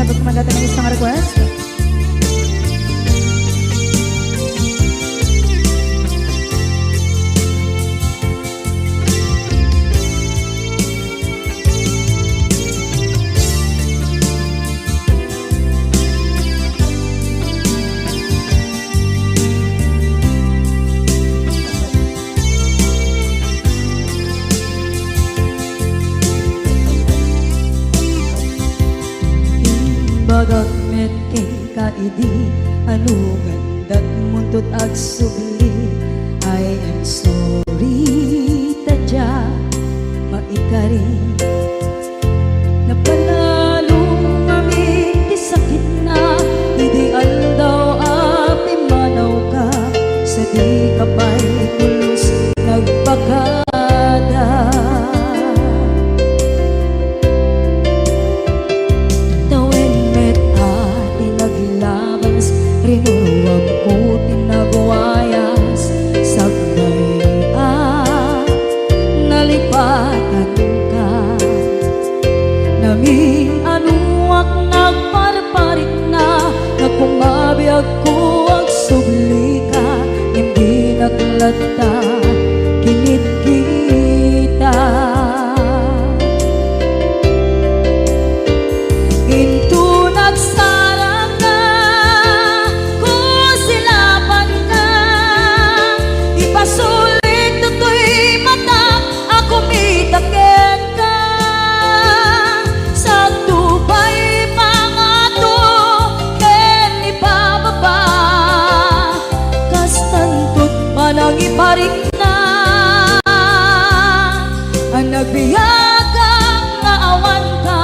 sabag kumandatan ng isang request. Bagat met kay kaidi anugan dat muntut ag subli. I am sorry tadya maikari napanalo kami di sakit na ideal daw api manaw ka sa di kapay pulos nagpakada. Rinuruwag ko tinagwayas sagnay nalipatan ka namin anuak nagparparit na nagkumabiyag ko ang subli ka hindi naglata kinit kita into nagsarang ka sulit tutoy mata ako mitaken ka sa tubay mga to ken ibababa kastantut manang iparik na ang nagbiyagang naawan ka.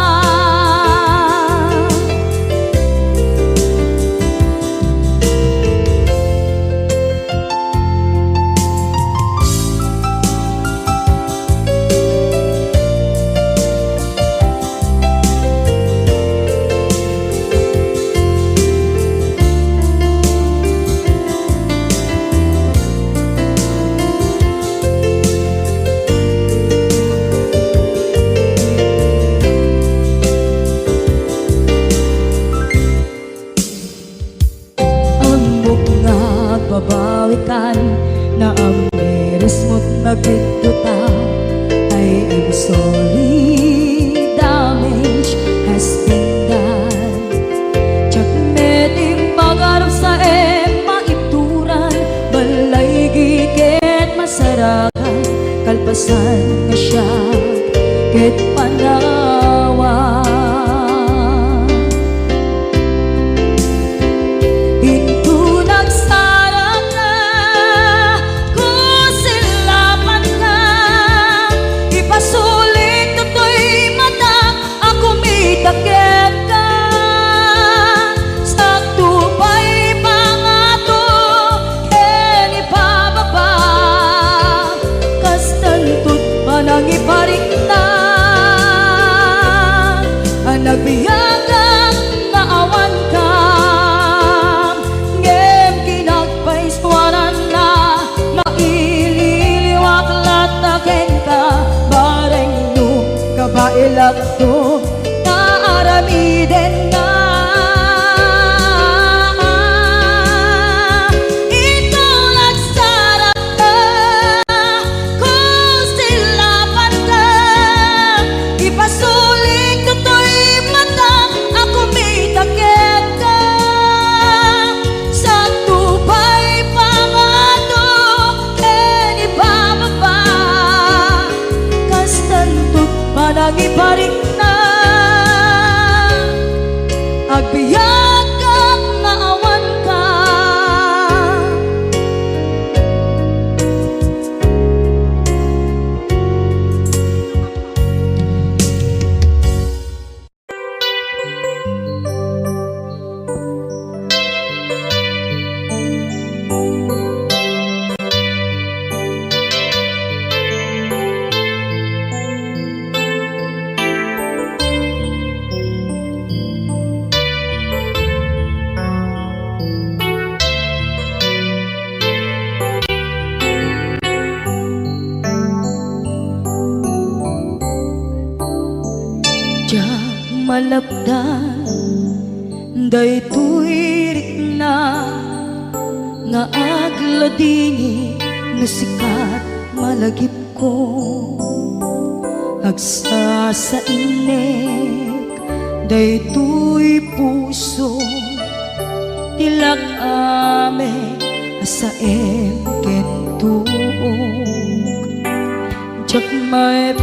Babawikan na ang meres mo't nagpituta. I am sorry, damage has been done. Tsak meting magarap sa maituran balay giket masarakan kalpasan nga siya ket panawa. Iparik na ang nagbiyagang naawan ka ngem kinagpaiswanan na maililiwak lataken ka bareng no kabailak to naaramiden na. Iparik na agbiyak ang naawan ka. malapdan Daytoy rikna nga agladini nga sikat malagip ko agsa sa inek daytoy puso tilak ame sa kentug jak maep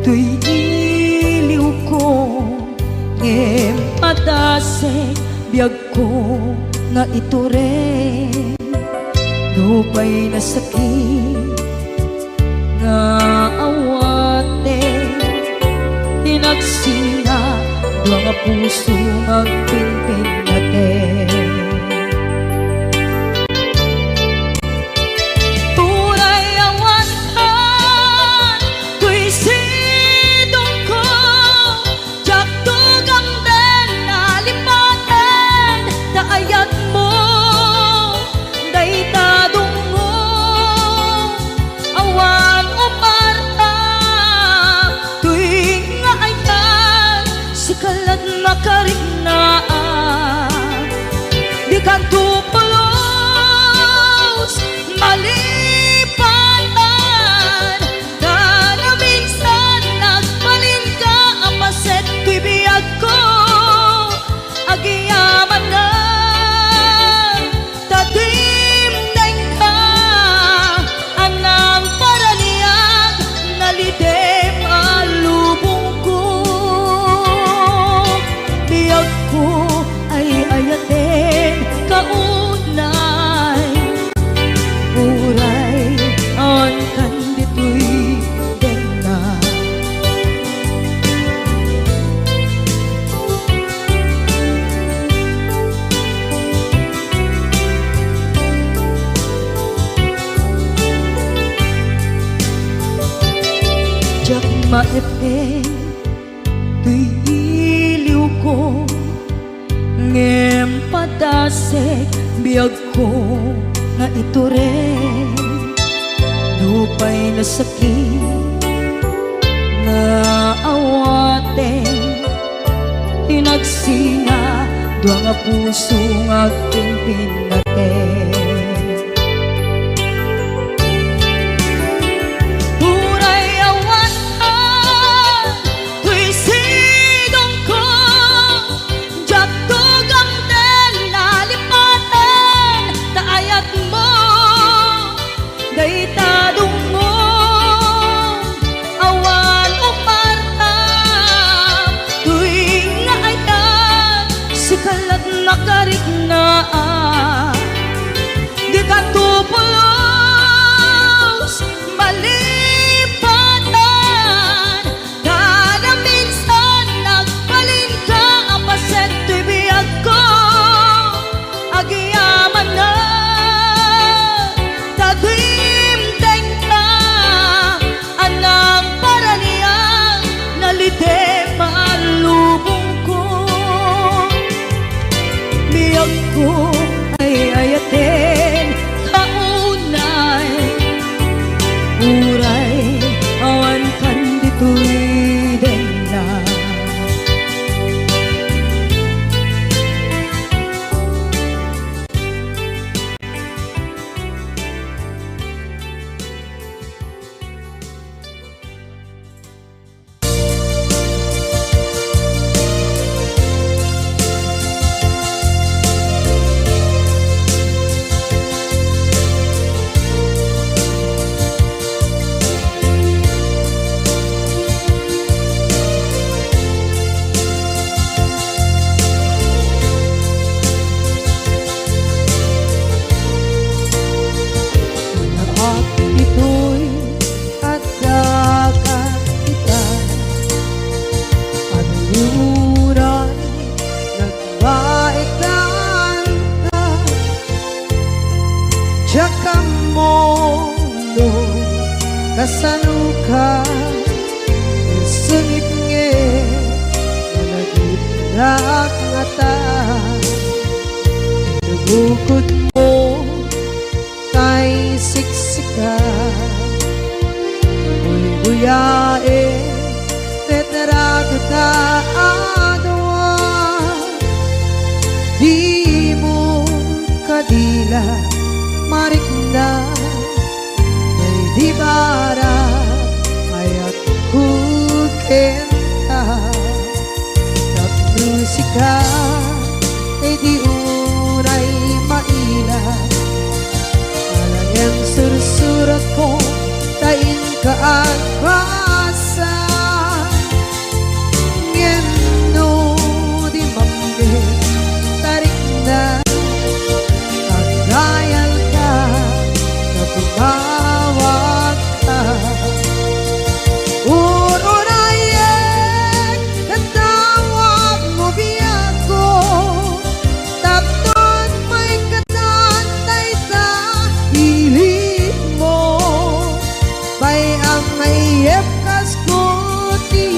tuy iliw ko ngem padasek biag ko nga ito rin lupay na sakit nga awate hinagsinga dua nga puso magpinpin natin. Makariknaan di kanto pulos malipatan na minsan nagbalin ka ang paset bibiyag ko agiyaman na tatimneng ka anang paraniyag nalidem alubong ko biyag ko ay ayatin kaunay uray ang kandito'y dena jak maepe tuy iliw ko ngem padasek biag ko nga ito rin lupay na sakit nga awate hinagsinga dua nga puso nga pinpin natin. Makariknaan di kanto pulos malipatan kada minsan nagbalin ka ang paset bibiyag ko agiyaman na tagimteng ka anang paraniyang nalite malubong ko biyag ko ay ayatin kaunay uray awan kan dito'y dena kasanuka sengit nge malagip na ngata bukod mo kay siksika buyae tetrago ta adwa marikna may di bara ayat kukenta tak musika ay di unay maila alang yang sursurat ko tain ka at basa ngeno di mamde tarik na kagayal ka na tumawag ka ururayek katawag mo biyago tapton may katantay sa hilig mo bay ang mayep kaskuti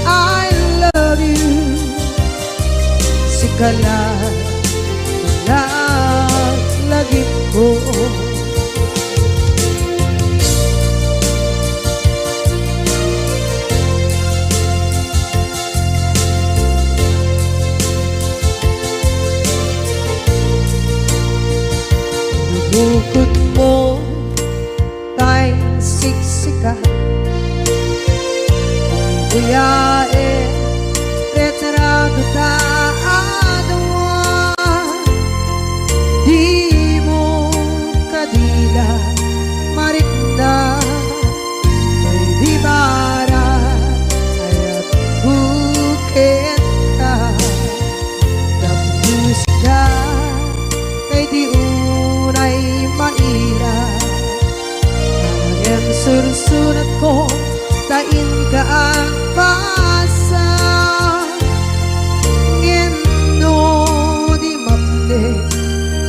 I love you sikala lagi ko bukod mo tay siksika buyae retrado ta adwa di mo kadila marikna may di bara ayat bukit ka tapos ka kay di unay maila ang sursurat ko tain ka ang pasa ngeno di mamde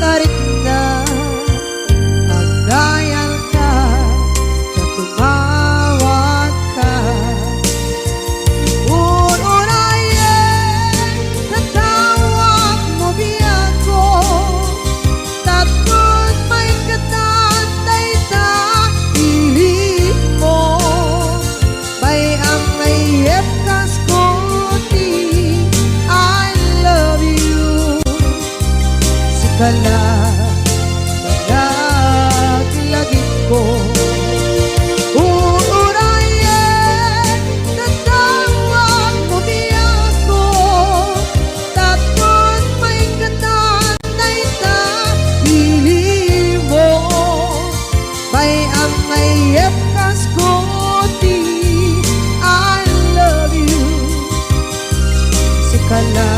tarik na ang dayal ka na tumawag ka ururayen natawag mo biyago tapos may katantay sa hilig mo bay ang mayep kaskuti I love you sikala lagi ko ururayen natawag mo biyago tapos may katantay sa hilig mo bay ang mayep kaskuti I love you sikala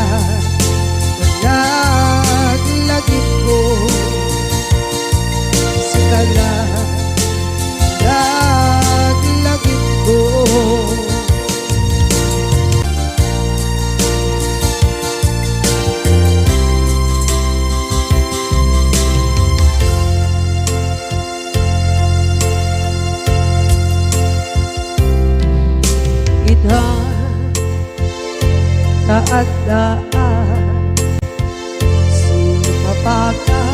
lagi ko sikala lagi ko ita taat daan sumapaka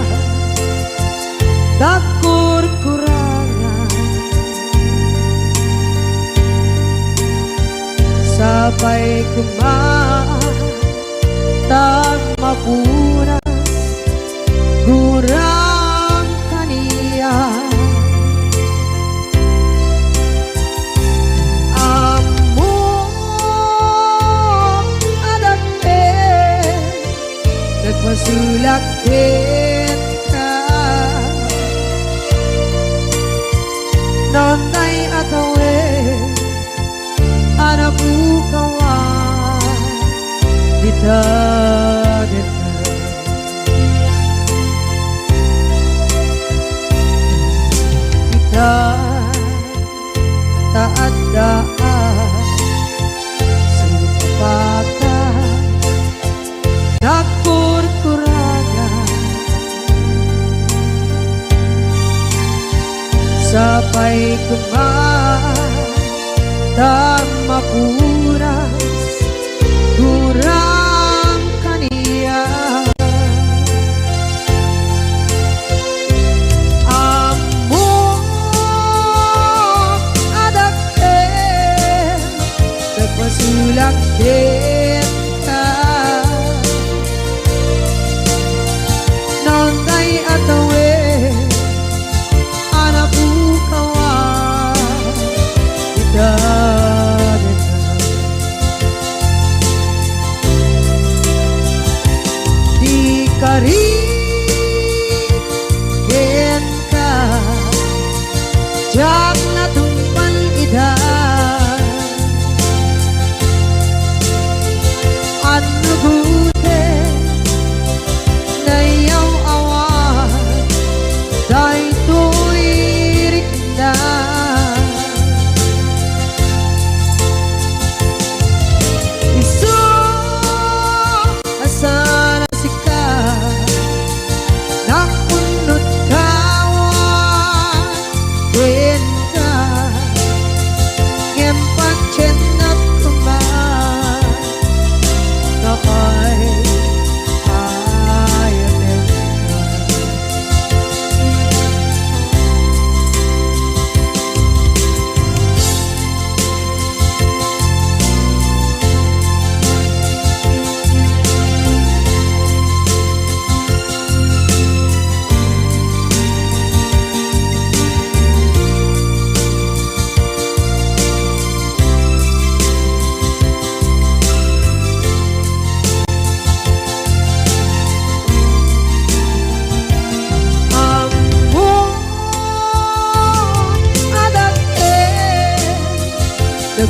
dakur-kurangan sabay kumaan tak mapunas gurang kaniya masulakit ka nonay atawe anabukawan dita kita taat daan sumpakan dakur-kurangan sampai kuman dan mapuras kurang kania amor ada ke terpasulak kita nonday atau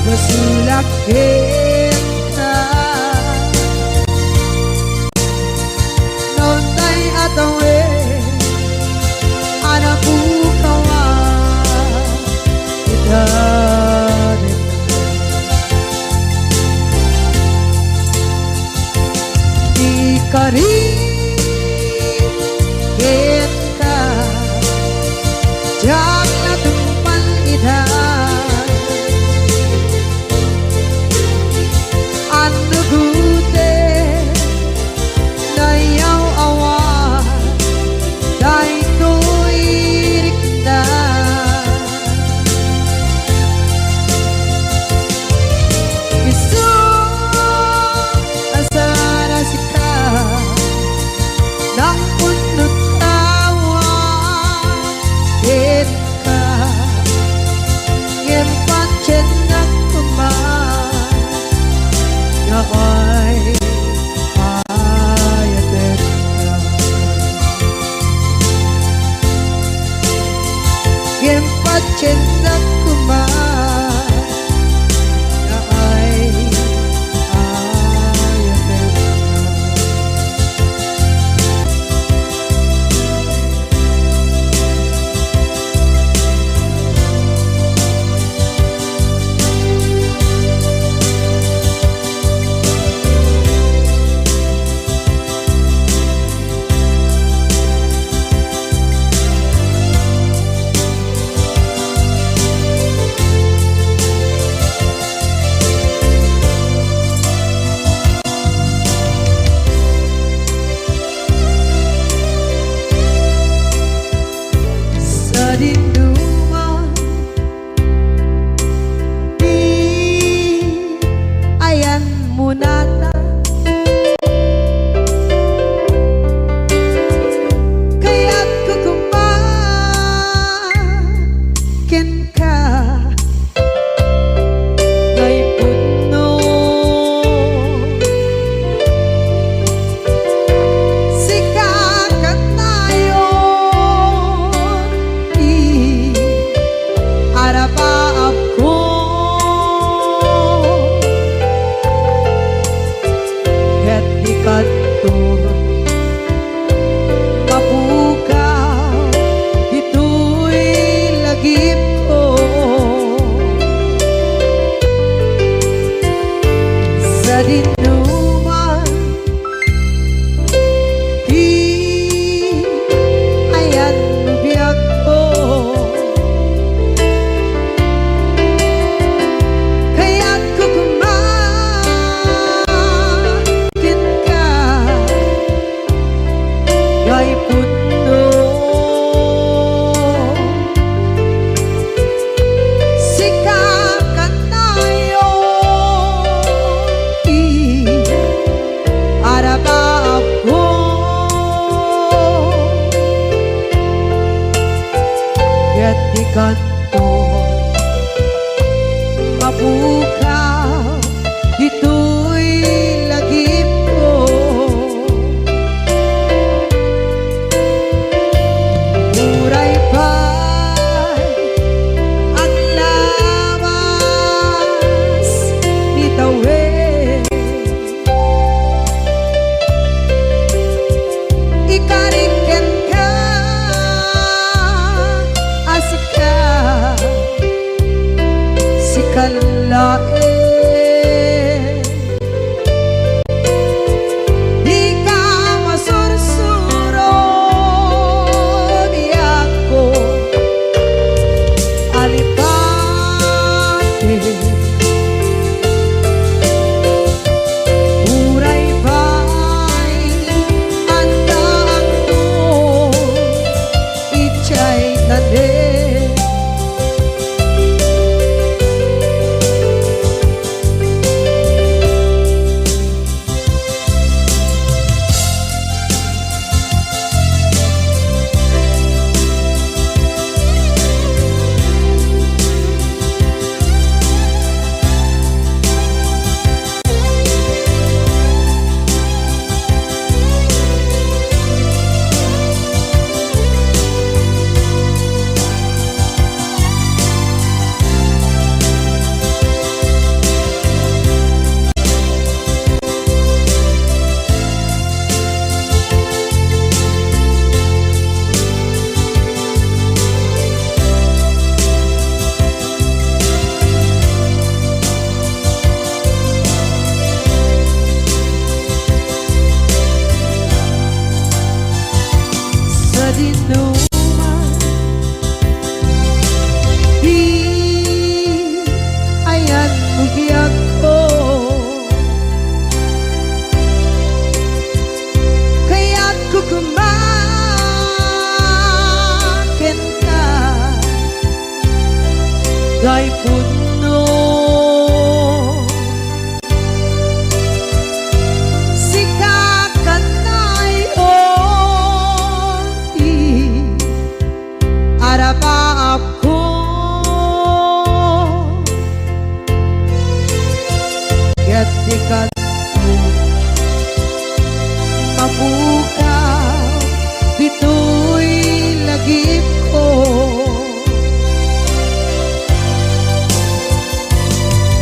Masulak kita Nontay atawe Anak bukawa Kita Ikari Kita Jangan tumpan ida Anugute Nayaw awan Dahil tuirik na Isu Asara sika Nang punot awan Ika Ngem pancen ng kuman Na ay ayatin ka Ngem pancen ng kuman Na ay ayatin ka Sa dinduman Di ayan mo nata Kaya't kukumakin ka Ngay puno Sikakat tayo Arapaap ko Ket ikat to Mapukaw Ito'y lagip ko Sa dinuman Di ayan biyak ko Kaya't kukumakin ka Ngay puno Sikakat tayo Arapaap ko Ket ikat to Mapukaw Ito'y lagip ko Muray pa'y Ang lawas Ni tawe Ikariken ka Asika Sikalae Di ka masursuro Di ako alipate Muray ba'y andaan mo Ichay tande Gay puno si kakanay di araba ako gatikan mabukaw dito'y lagip ko.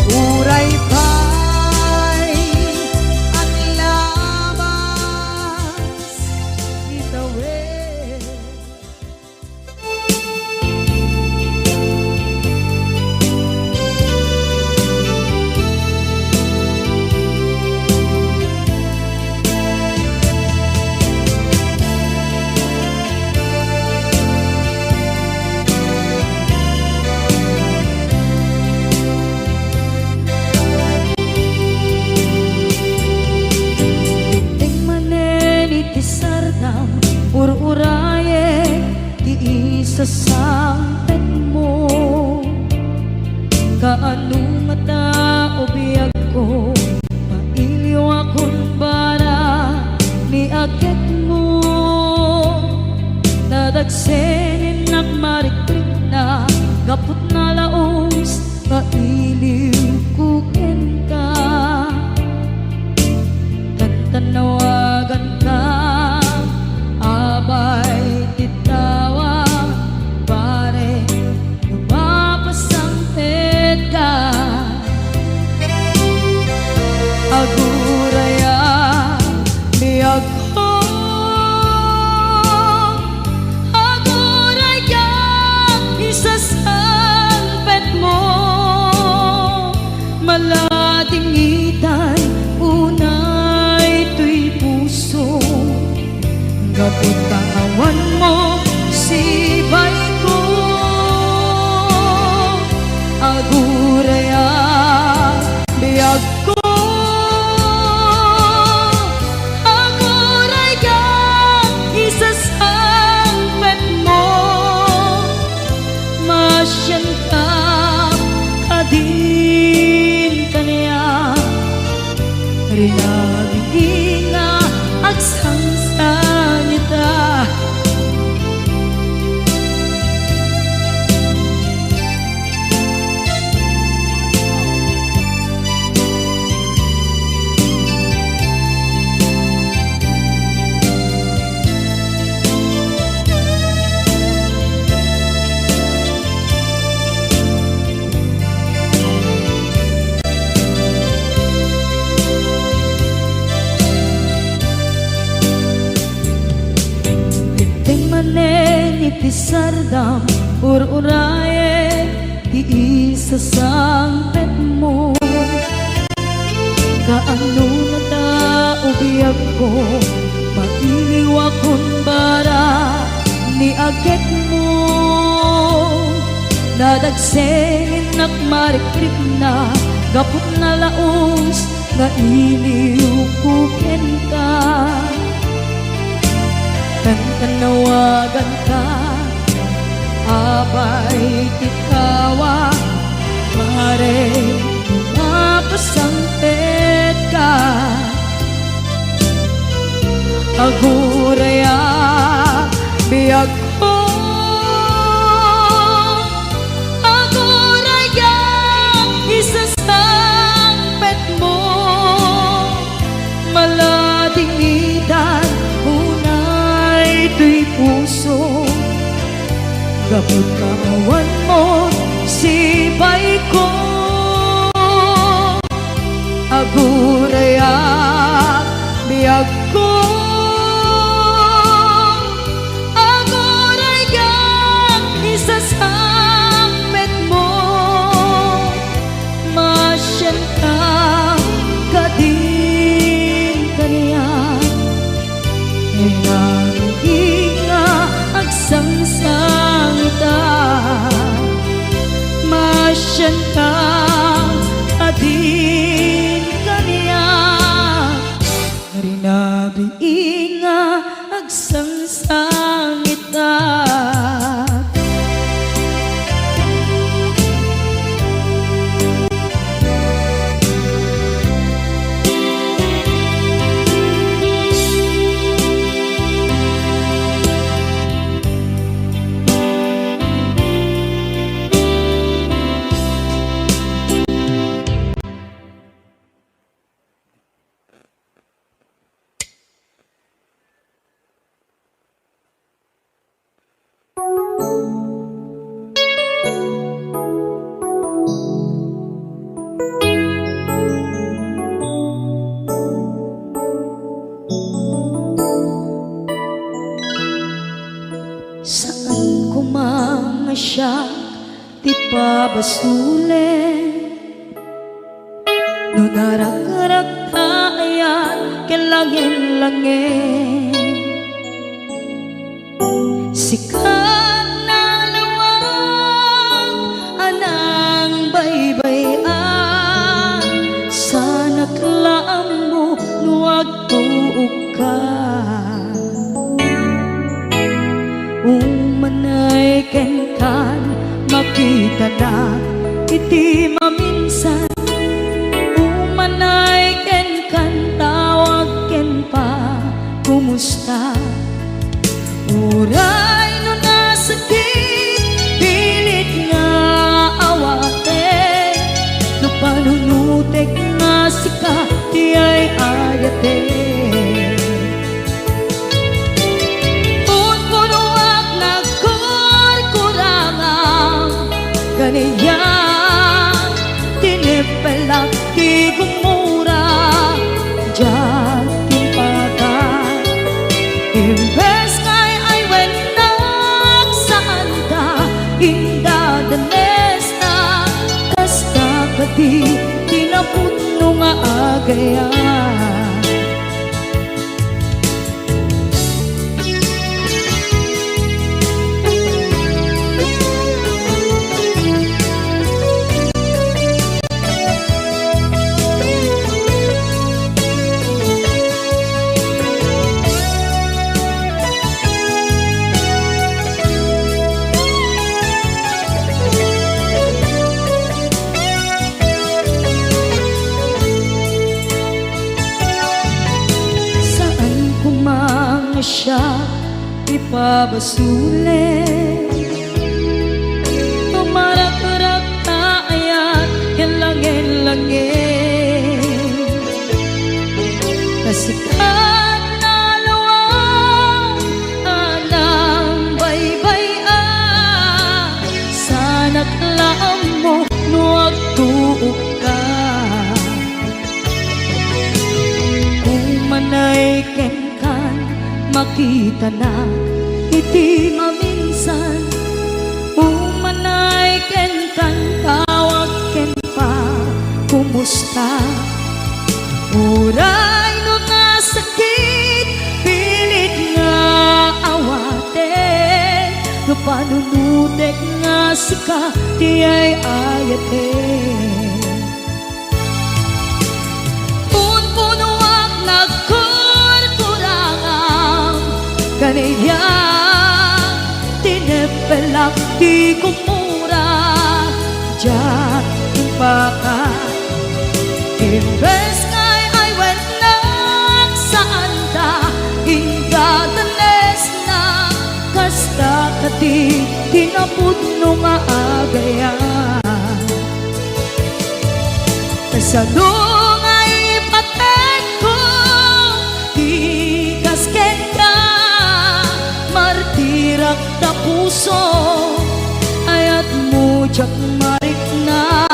Uray pa'y ang labas itawid. Ur-uraye di isa sampet mo kaano mata ubiyag ko mailiw akong bara ni agit mo nadagsenin nagmarikrik na gapot na laos mailiw kukin ka kantanawagan ka abay titawa pare lumapasang pedka aguraya biyag ko aguraya isasalpet mo malating itay unay tuy puso kapag kawan mo sibay ko aguraya biyag ko aguraya isasampet mo masyan ka kadin kaniya rinaging nga agsangsan ita. Pisardam ur-uraye di isa sampet mo kaano na ta ubiyag ko mailiw akong bara ni agit mo nadagsenin nagmarikrik na gapot na laos na iliw kukin ka tanawagan ka abay titawa pare lumapasangpet ka aguraya biyag ko aguraya isasampet mo malading idan tuy puso gapot kawan mo sibay ko aguraya biyag ko aguraya isasampet mo masyan ka kadin kaniya agsangsangita masyan ka adin kaniya rinabiin nga agsangsangita ipabasulit. No narak-rak tayan kelangin-langin, sikat na lawag anang baybayan. Sana klaam mo nuwag tuog ka, umanay ken kan makita na iti maminsan. Umanay ken kan tawag ken pa kumusta. Uray no nasakit pilit nga awate, no panunutek nga sika di ay ayate. Punpunuak nagkurkurangang ganiyan, tinipelak di gumura diyan timpagan. Imbes ngay ay wenak saan ka inda danes na, kasta kadi tinaputno nga agayan. Siya ipabasulit, tumarak-rak tayan kelangin-langin, kasikat na lawang anang baybayan. Sana klaam mo nuwag tuog ka, umanay ken makita na iti maminsan. Umanay ken kan tawag ken pa kumusta. Uray no nasakit pilit nga awate, no panunutek nga sika di ay ayate. Punpunuak ganiyan, tinipelak di kumura diyan timpakan. Imbes ngay ay wenak saan ta inda danes na, kasta kati tinaputno nga agayan. Kasano ngay patek ko di kasken ka, martirak ta puso ayat mo jak marik na.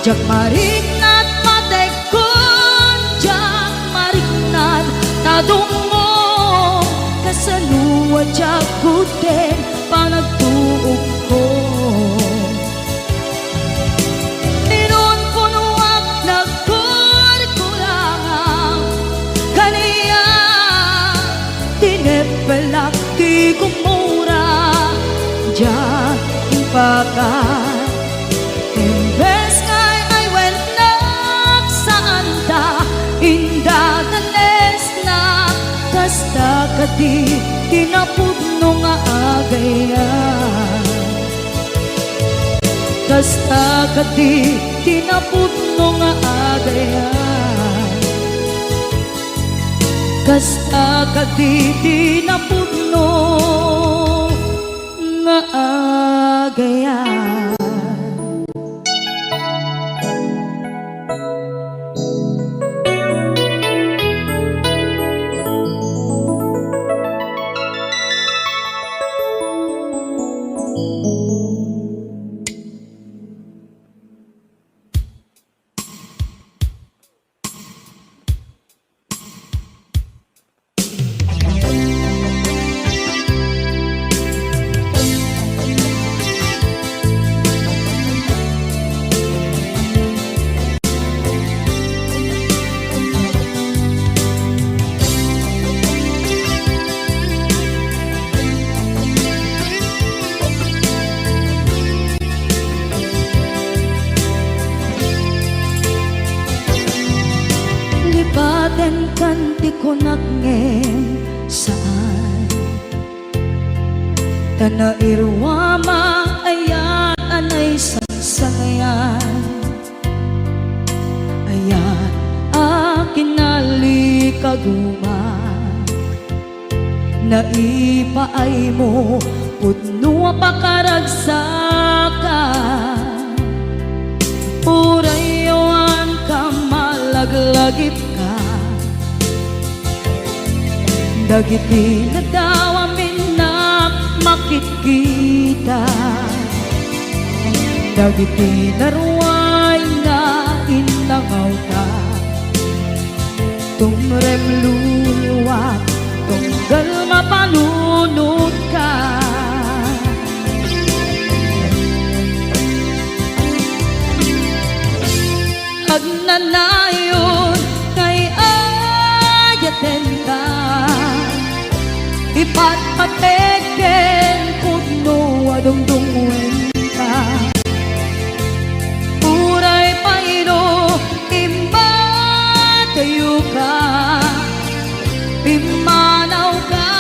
Jak marik na't matekon, jak marik na't tadong mo, kasaluwa jak kuten panagtuog ko. Inon punuak nagkurkurangang kaniya, tinipelak di kumura diyan timpakan. Imbes ngay ay wenak saan ta inda danes na, kasta kadi tinaputno nga agayan. Kasta kadi tinaputno nga agayan. Kasta kadi tinaputno nga agayan. Agen kanti ko nagngem saan Tana irwama ayat anay sangsangayan Ayat akin nalikaguma Naipaay mo pudno pakaragsakan Urayawan ka malaglagip ka Dagiti na daw amin na makikita Dagiti na ruway na inangaw ka Tumrem luluwat tunggal mapanunod ka Hagnanayon kay ayaten ka Ipatpateken pudno adungdungwen ka Uray paino imbatayo ka Pimanaw ka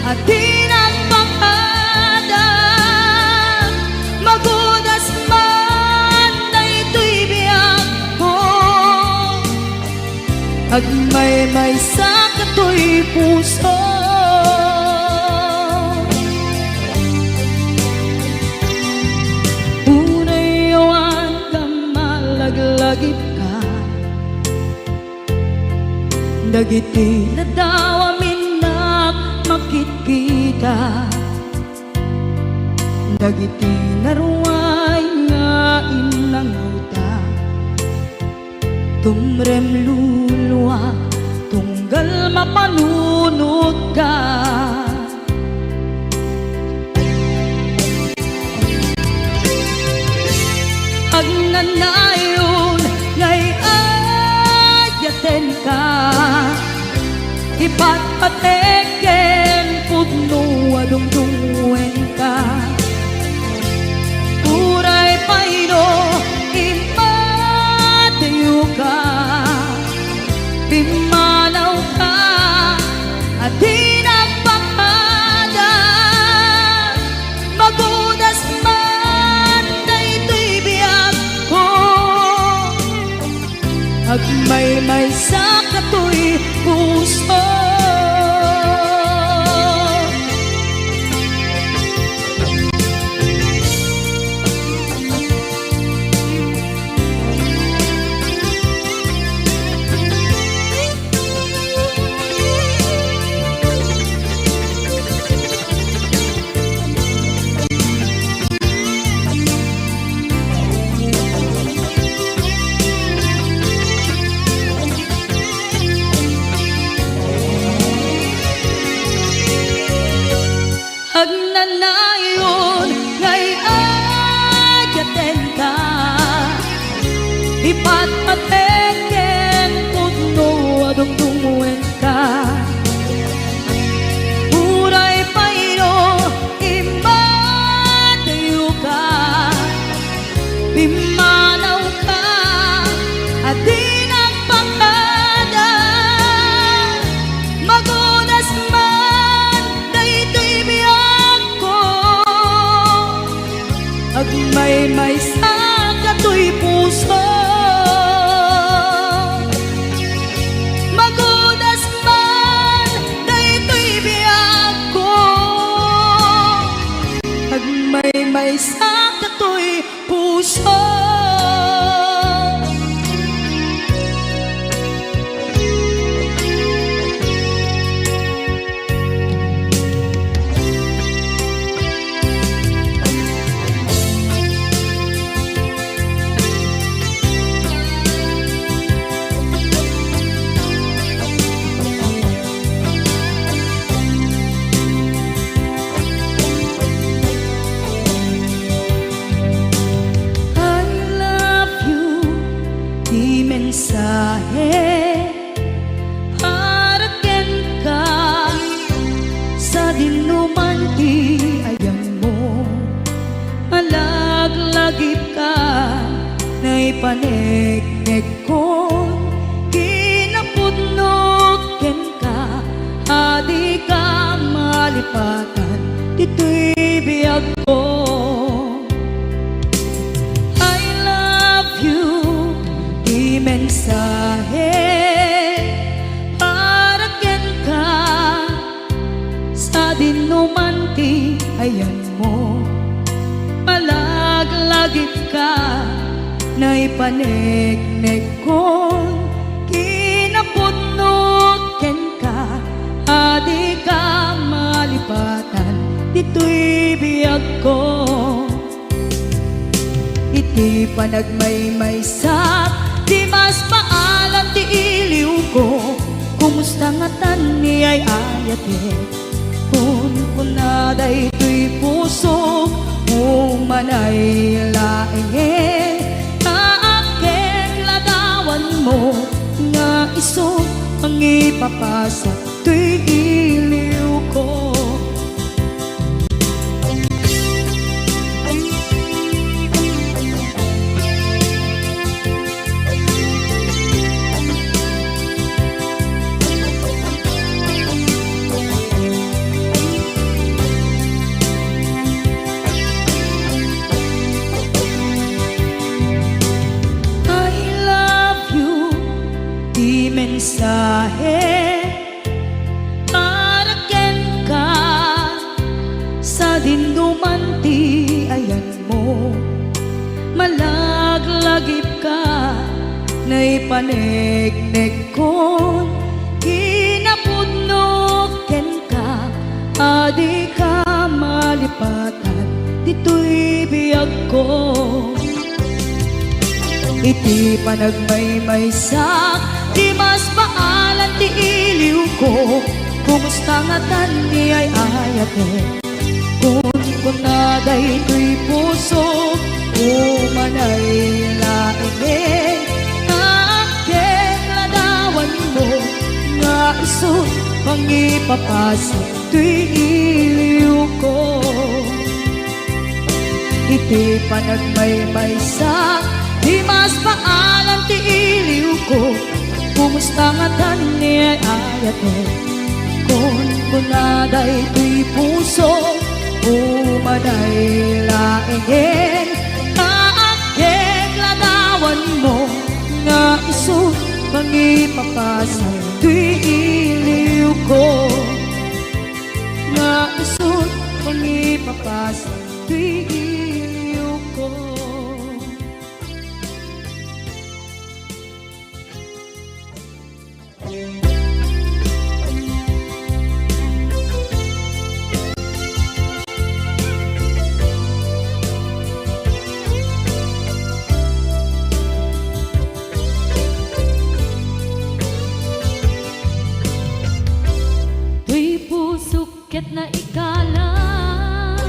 at di nagpakada Magudas man na ito'y biyag ko Agmay-may sa kato'y puso Unayawan ka malaglagip ka Dagiti na daw amin na makikita Dagiti na ruway nga inangaw ta Tumrem luluwa tunggal mapanunod ka Hagnanayon ngay ayaten ka Ipatpateken pudno adungdungwen ka Uray paino impatayo ka Pimanaw ka at di nagpakada Magudas man na ito'y biyag ko Agmay-may sa kato'y puso Hagnanayon ngay ayaten ka Ipatpateken pudno adungdungwen ka Uray paino imbatayo ka Pimanaw ka at di nagpakada Magunas man na ito'y biyag ko Agmay-may sa kato'y puso Magunas man na ito'y biyag ko Agmay-may sa kato'y puso mensahe para ken ka sa dinuman ti ayang mo malaglagip ka na ipanegnek ko kinapudno malipatan, dito'y biyag ko. I love you, di mensahe para ken ka sa dinumanti ayan mo. Malaglagip ka na ipanegnek kon kinapudnot ken ka, adi ka malipatan, dito'y biyag ko. Iti panagmaymaysak, di mas maalam ti iliw ko, kumusta nga tan ni ay ayate, kun kunaday to'y puso, umanay laeng, naakeng ladawan mo, nga iso ang ipapasa, to'y iliw ko. Mensahe para ken ka sa dindumanti ayan mo. Malaglagip ka na ipanegnek kon kinapudnok ken ka, adi ka malipatan, dito'y biyag ko. Iti panagmaymaysak, di mas maalan ti iliw ko, kumusta nga tan ni ay ayate, kun kunaday to'y puso, umanay laeng, naakeng ladawan mo, nga iso pang ipapasa, to'y iliw ko. Iti panagmaymaysak, di mas maalam ti iliw ko, kumusta nga tan ni ay ayate, kun kunaday to'y puso, umanay laeng, naakeng ladawan mo, nga iso pang ipapasa, to'y iliw ko. Nga iso pang ipapasa, to'y iliw ko. Tuy pusok ket na ikalang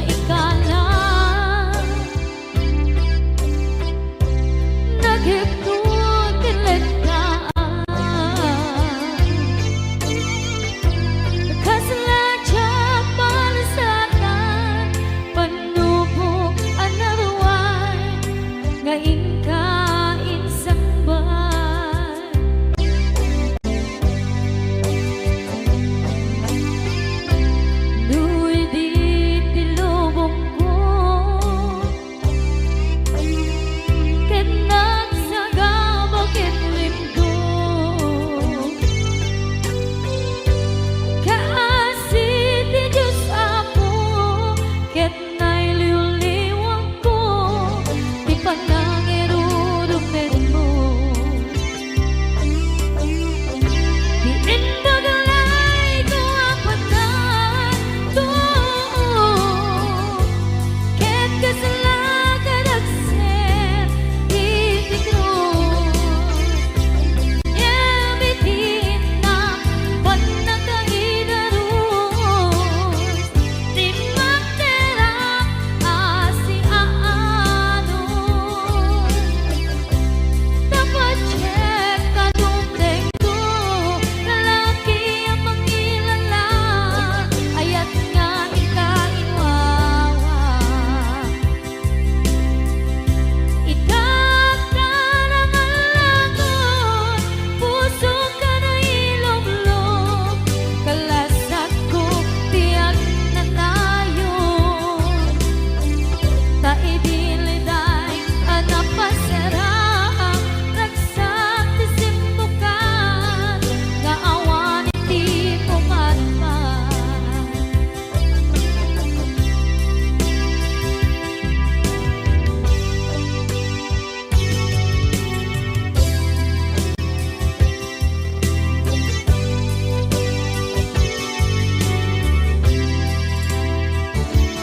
ikalang naghigtod kinletaan kasaladya palasatan panubok anaruan nga ingkain sambal duy di tilubong ko ket nagsagabag ket limgo kaasit ti Diyos Apo ket nailiw-liwang ko ti panangirurumen mo di indagalay ko apatan to ket kasalagan agser iti krus yamitin na panagkaidarus di magterang asi aanon dapat check kadumdeng ko lalaki ang mangilala ayat nga ikainwawa itatang ang lagon puso ka na ilog-log kalasag ko tiyak na nayon ta idiliday anapasarang ragsak ti simbukan nga awan iti pumatman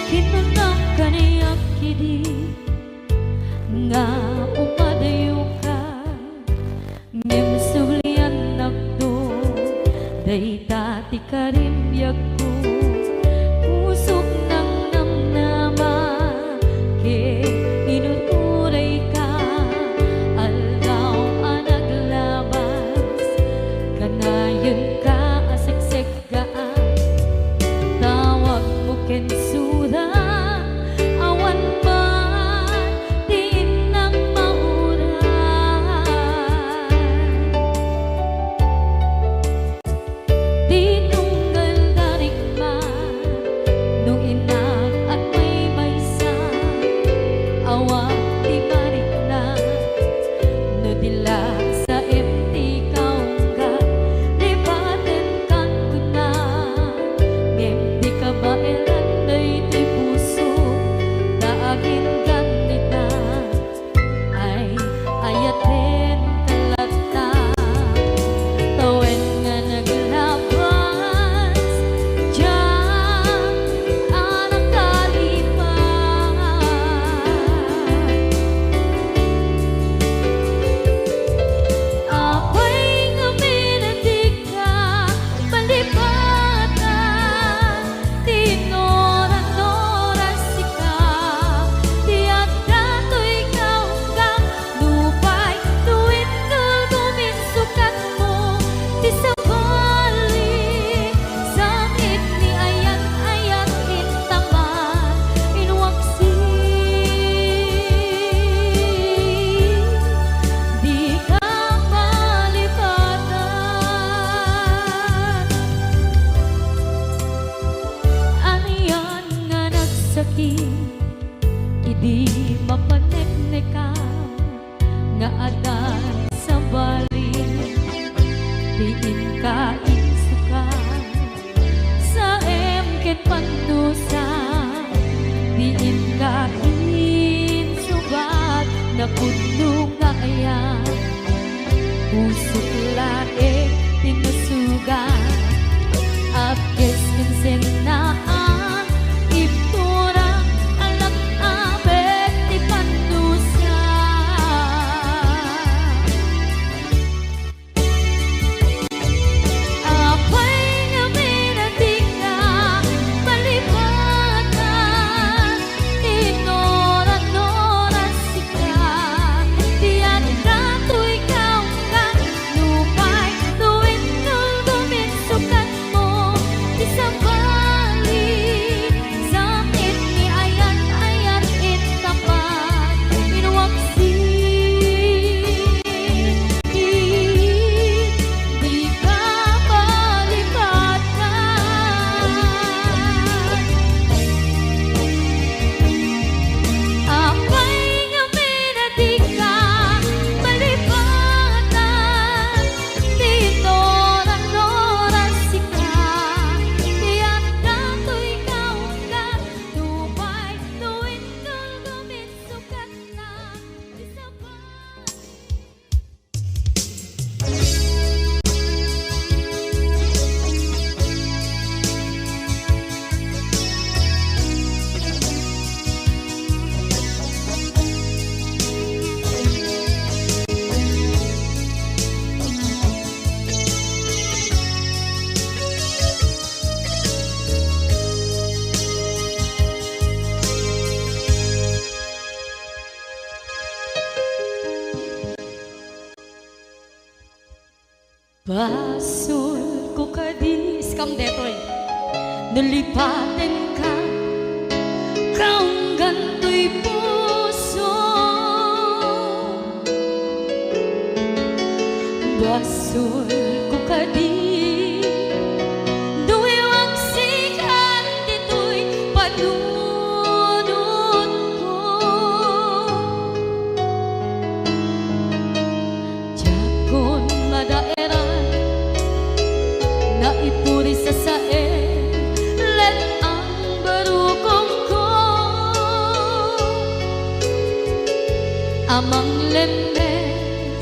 kinunang kaniyak kidi nga upadayo ka ngem sulian nakdo dayta ti karimbyag ko pusok ng namnama ke inuturay ka aldaw anaglabas kanayon ka aseksek gaan tawag mo ken suda awan man din nang mauran di tunggal darigman nung inang at may maysa awan di marikna no dilag sa empty kaungga libaten kan kuna ngem di ka baelan day ti puso daagin ganita ay ayaten kalata tawen nga naglabas diyan anang kalipan apay nga minatig ka palipatan tinoran-oras ikaw tiyak dato'y kaunggang lupay tuwid nagumit sukat mo ti sabali sakit ni ayat-ayat intaman inwaksi di ka malipatan aniyan nga nagsakit idi mapaneknekan nga adan sa bali diin ka insukan sa emket pandusa diin ka insubat na puno nga ayan pusok lae tinusugan apkes kinsenaan ipturang alak abet ti pandusa apay nga minatig ka palipatan Basol ko kadis kam detoy nalipaten ka kaong ganto'y puso. Basol ko kadis duwewang sikan dito'y panunod ko. Jakon madaeran na ipuri sa sae let ang barukong ko amang lemes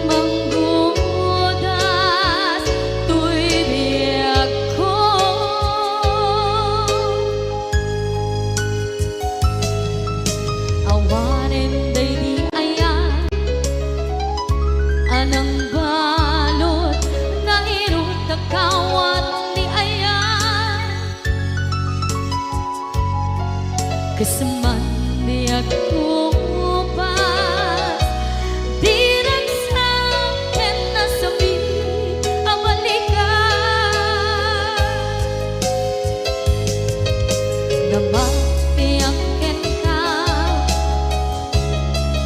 manggudas tuy biyak ko. Awanen day di ayan anang balot na irot na kawat ni ayan kasaman biyak ko pas di nagsakin na sabi ang balikan na mapiyakin ka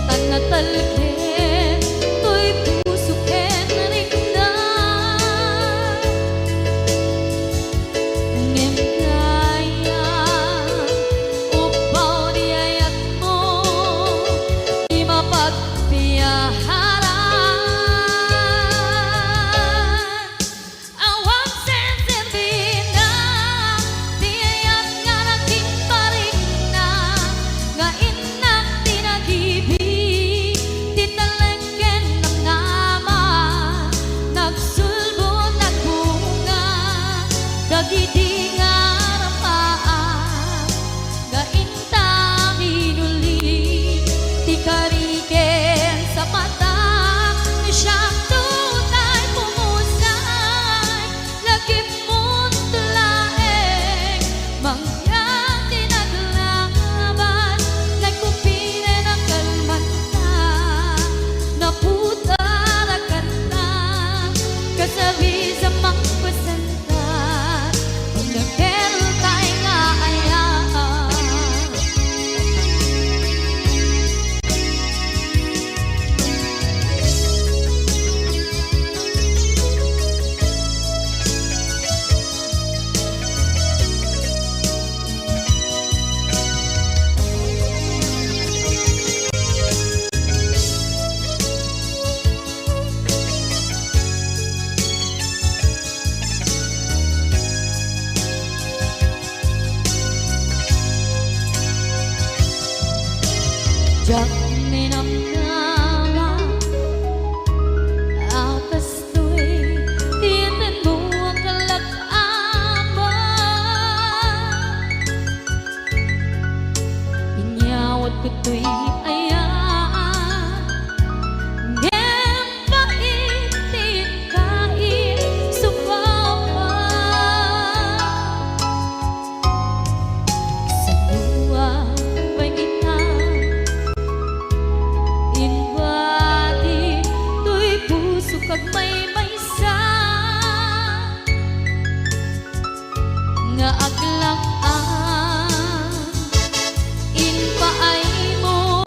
tanatalkin to'y pusukin rin na ngem kaya upaw di ayat mo di mapagpiyaharan awang sensirbin na di ayat nga nagtimparing na nga inak tinagibig titalengken ng nama nagsulbo nagbunga dagidi nga rapaan nga intang inuli ti kariken sa mata ni siyang tunay pumusay lagim mo't tulaeng mangyang tinaglaban nagkupine ng kalmanta naputarakan na kasabi sa mangpasantan ang nagkeltay nga ayaan. Jak minamnama atas tu'y tiyanan mo ang kalak-ama inyawat ko tu'y ayaan ngem paitin kain supawa sa buwan pangitan inwati tuy puso kag may maysa nga aglang-an inpaay mo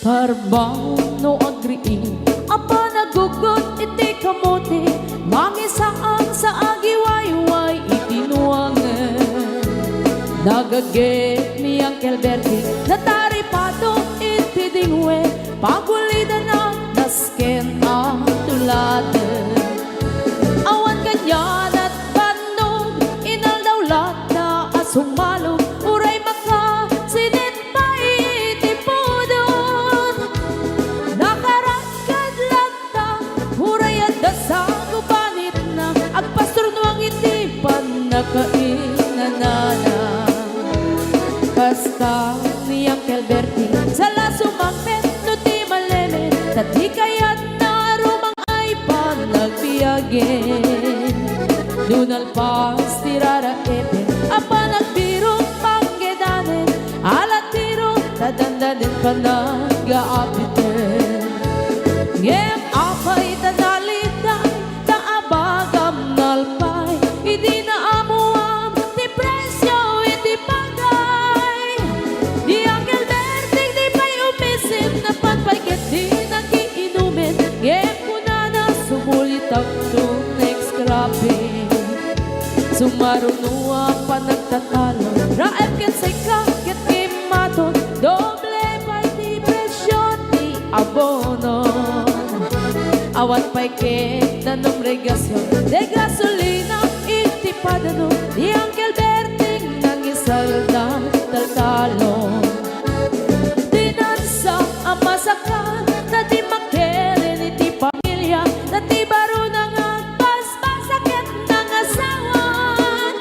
Parbaw no agriin apa nagugot iti kamote mangisaan sa agiwayway itinuangan nagaget ni Uncle Bertie nataripado iti dingwe pagulida na nasken ang tuladan awan ganyan at bandong inaldawlat na asong malong uray maka sinit pa iti podon nakaragkad lang ta uray at dasang gubanit na agpastor nuang iti panakainanana basta ni Uncle Bertie sala sumangpet no ti maleme tati kayat na rumang ay panagbiyagen dunal pas tirara ete apa nagbirong panggedanen alat tiro tadandanen panag-aapiten ngem apay tanalitan taabagam nalpay idi na amuam ti presyo iti pagay di Uncle Bertie di pa'y umisim na panpayket di nagiinumin ngem kunana sumulit ang next scrapping sumarunua pa nagtatalo raep ket say kaket kimaton doble pa'y ti presyo ti abono awan pa'y ket nanong regasyon de gasolina iti padano di Uncle Bertie nangisal na taltalon dinansa ang masaka na di makirin iti pamilya na ti baro nang agpaspasaket ng asawan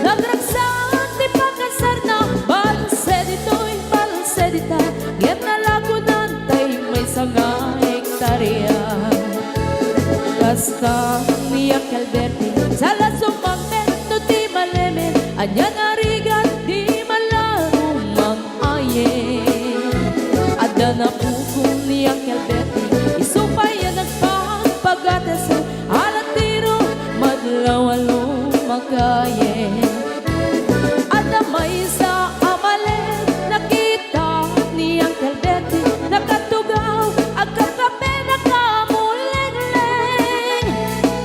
nagragsan ti pagkasar na balse dito'y balse dita ngem nalagunan tay may sanga hektarya basta ni Uncle Bertie sala sumangpet no ti maleme anya narigat di malarumang ayen adda na pukong ni Uncle Bertie isupay yan nagpapagatas alat tiro madlawalo magayen adda may sa amalen nakita ni Uncle Bertie nakatugaw agkakape nakamuleng-leng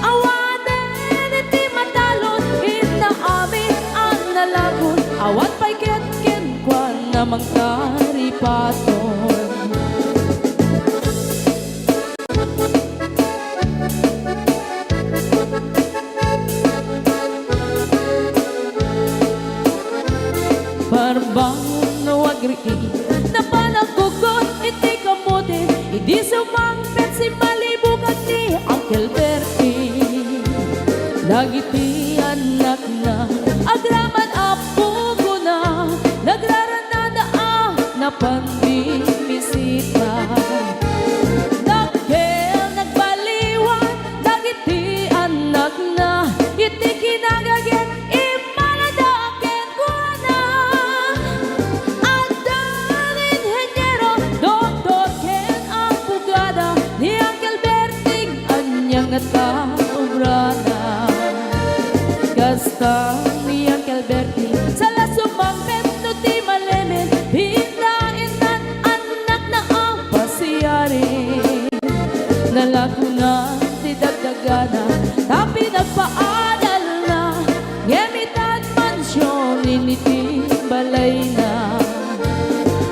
awanen iti matalon inaamin ang nalagon awat pa'y ket-ken kwa namang karipaton Parbangon no agriin na panagugot iti kamote idi sumangpet si malibugan ni Uncle Bertie dagiti anak na agraman apo ko na nagraranada na panbimisita dagkel nagbaliwan dagiti anak na iti kinagaget imaladaken ko na andan inhenyero doktor ken abogada ni Uncle Bertie anyang nataobrana gasta ni Uncle Bertie sala sumangpet no ti malemen hindain nan anak na ang pasiyari nalagunan ti dagdagana tapi nagpaadal na ngemitan mansyon initi balay na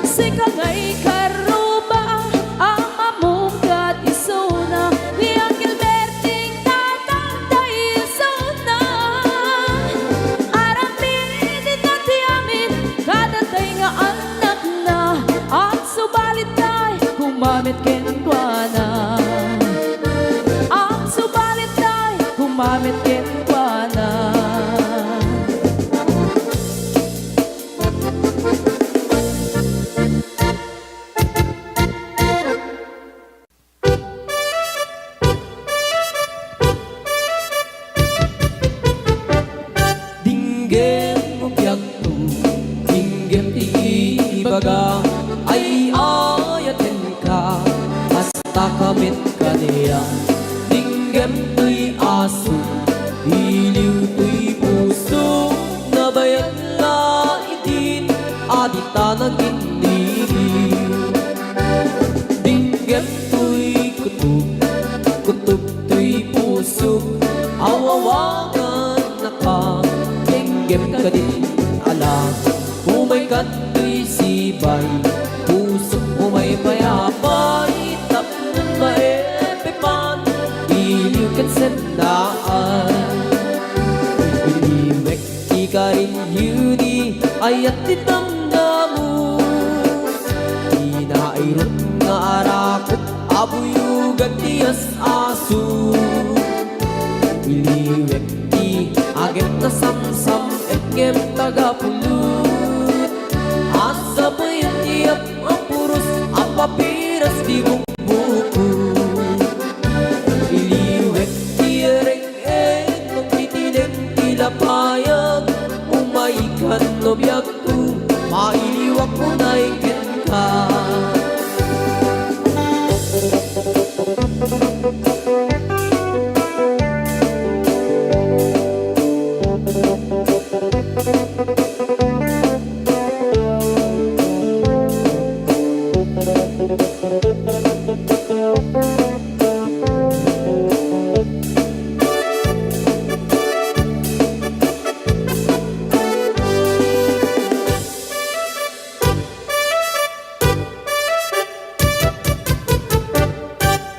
si kagay karuba ang mamungkat isuna ni Uncle Bertie tatangtay isuna aramin ti amin kadatay nga anak na at subalit tay kumamit ken kwa na ang subalit tay kumamit ken kwa na Dinggem mo biyagto, dinggem ti ibaga, ay ayaten ka, hasta kamit ka niya. Dinggem to'y aso, iliw to'y puso, nabayag la itin, adita nagindiliw. Tinggem ka din ala umay kato'y sibay puso umay payapay tapnon maepepan iliw kan sendaan iliwek ikarin yuni ayat ditanggamu inairot nga arakot abuyugan tiyas asu iliwek ti agem na samsam etgem tagapulut asa bayan tiap apurus apapiras di bumbuku iliwek ti ereng magtitineng tilapayag umaikan no biag tu mailiwak mo na ikin ka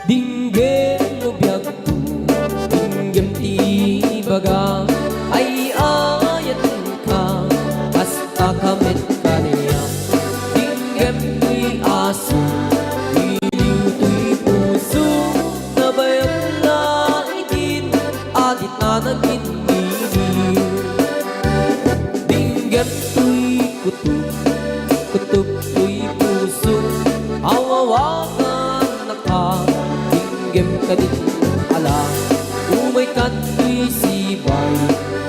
Dinggem mo biag tu dinggem ti baga ay ayatin ka basta kamit ka niya dinggem tu'y aso iliw tu'y puso nabayag na itin adit na nagkiniliw dinggem tu'y kutub kutub tu'y puso awawakan na ka dinggem ka din ala umay kato'y sibay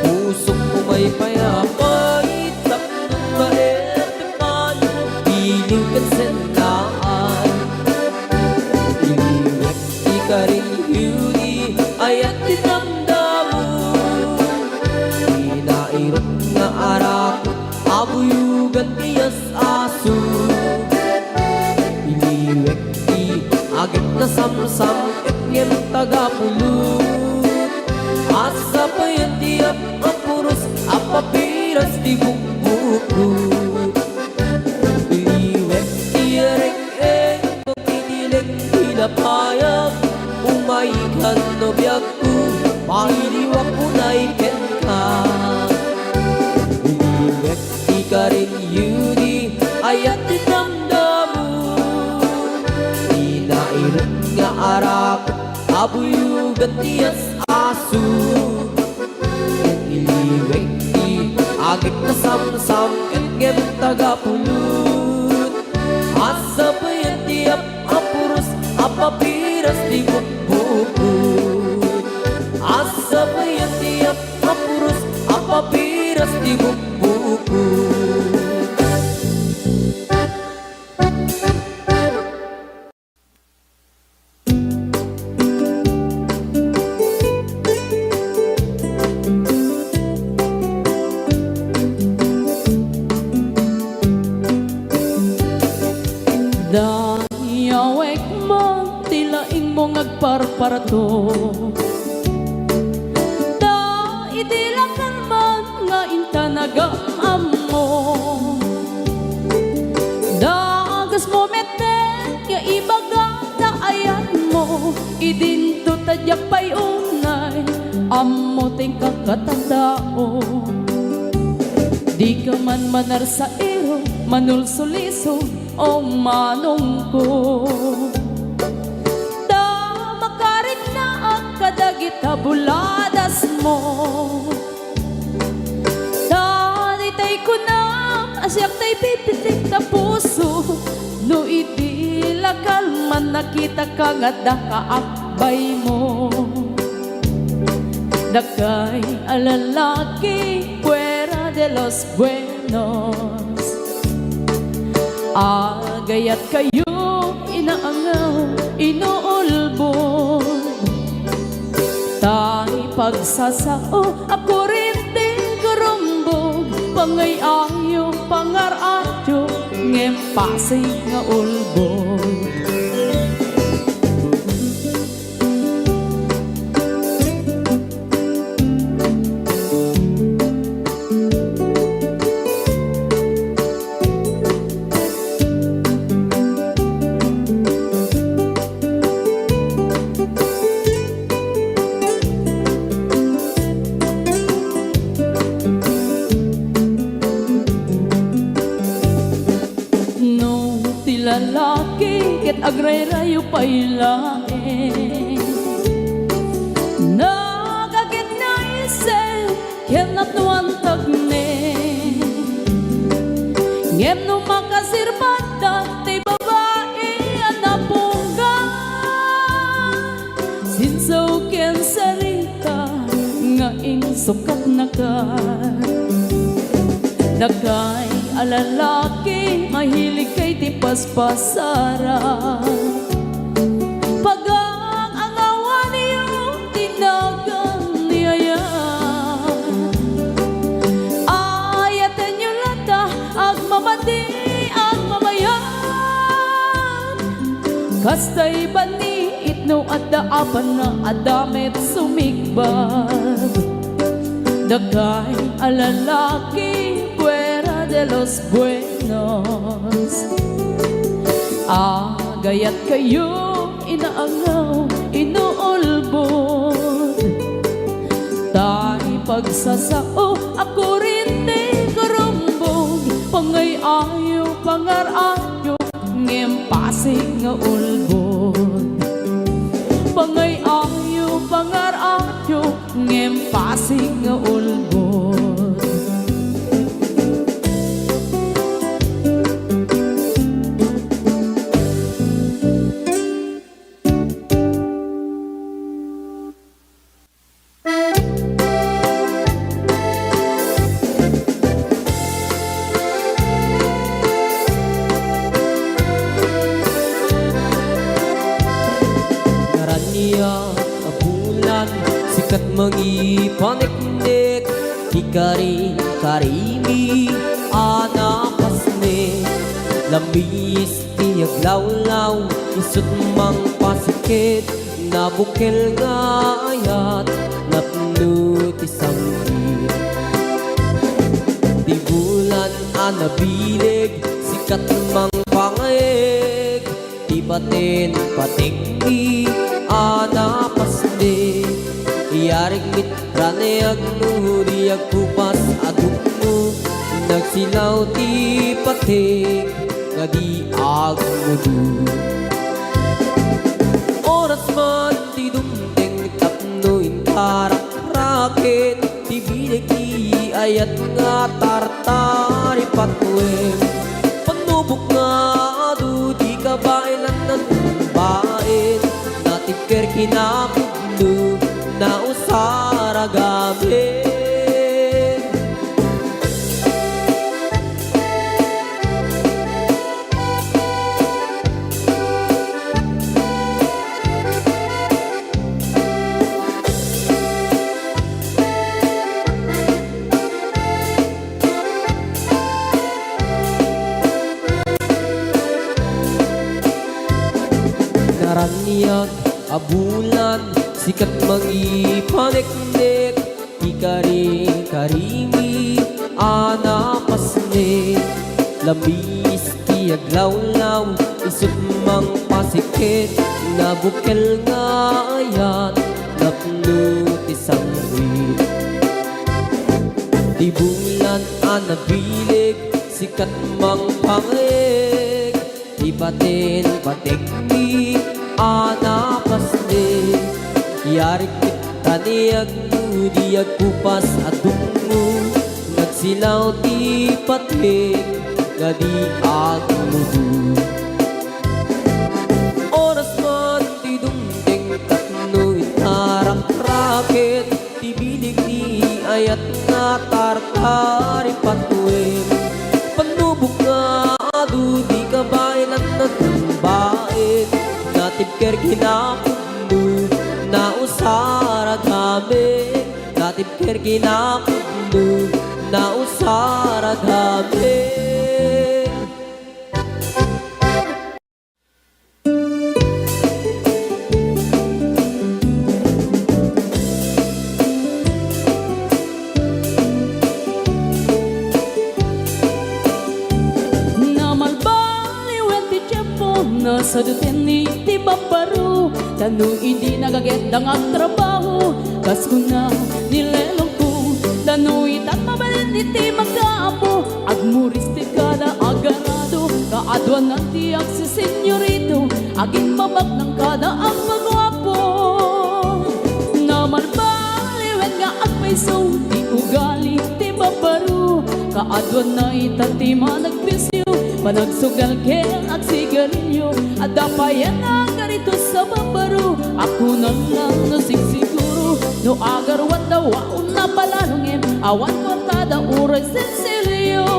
pusok umay payapay tapnon maepepan iliw kan sendaan iliwek ikarin yuni ayat dinamdamu inairot nga arakot abuyugan tiyas aso iliwek ti agit na samsam etngem tagapulut asa payan tiap apurus apapiras di bukbukut iliwek ti ereng magtitineng tilapayag umaikan no biagku mailiwak mo na iken ka iliwek ti karin yuni ayat dinamdamu inairot nga arakot abuyugan tiyas aso iliwek ti agit na samsam etngem tagapulut asa payan tiap apurus apapiras di bukbukut asa payan tiap apurus apapiras di bukbukut Dayawek mo, tilaing mo ngagparparto Da idilakan man nga intanagam mo Da agas mo meten, nga ibaga na ayan mo Idinto tadyak pa'y unay, amo ting kakatandao Di ka man manar sa iro, manulsuliso o manong ko Da makarin na ang kadagit buladas mo Da ditay ko na asyak tay pipitik na puso No itilakal man nakita ka nga da kaakbay mo Dakay alalaki fuera de los buenos Agayat kayo inaangaw, inuulbon Tay pagsasao, ako rin din gurumbog Pangay ayo, pangaradyo, ngempasay nga ulbon ti lalaki ket agray-rayo pailaeng nagagit na isip ket natuan tagne ngem no makasirbatan ti babae anapungga sinsaw ken sarita nga ing sukat na ka dagay alalaki mahilig kay ti paspasara pagang angawan niyo tinagan niyaya ayatan niyo lata agmamati agmamayan kastay bani itno at daapan na adamet sumigbag dagay alalaki fuera de los buenos agayat kayo inaangaw inuulbod tay pagsasao ako rin di karumbog pangay-ayo pangar-ayo ngem pasig nga ulbod pangay-ayo pangar-ayo ngem pasig nga ulbod sikat mangipaniknik hikari karimi anapasne lambis tiyag lawlaw isut mang pasikit nabukil nga ayat napno ti sangkit di bulan anabilig sikat mang pangayeg di batin patikni anapasne iyarig mitrane agnuhuri agkupas agukno nagsilaw ti patik nga di agmudu oras man ti dumteng tapno intarak-rakit ti bilig ti ayat nga tartari patwem panubok nga adu di kabailan ng bain natipker kinapudno na usara gabi naraniag abulan sikat mangipaniknik hikari karimi anapasne lambis tiyag lawlaw isut mang pasikit nabukil nga ayat napno ti sangwit di bulan anabilig sikat mang pangig di batin patikni anapasne yarik taniyag nudiyag kupas at dungo nagsilaw ti patik nga di agmudu oras man ti dumting tatno itarak-rakit ti bilig ni ayat nga tartari patwem panubok nga adu di kabailan na tumbain natipker kinapudno na usara gabi natipker kinapudno na usara gabi sa duteni ti babaru tanu hindi nagagendang ang trabaho kas ko na nilelong ko tanu itat mabalin iti magkaapo agmuris ti kada agarado kaat Kaadwan ang tiyak si senyorito, aging mamag ng kada ang pagwapo. Naman baliwen nga ang paiso, di ugali, di babaro. Kaadwan na itatima nagpisyo, panagsugal ken at sigarilyo. At dapayan ang garito sa babaro, ako na lang nasigsiguro. No agarwan daw waon na palalongem, awan ko kada uray sensilyo.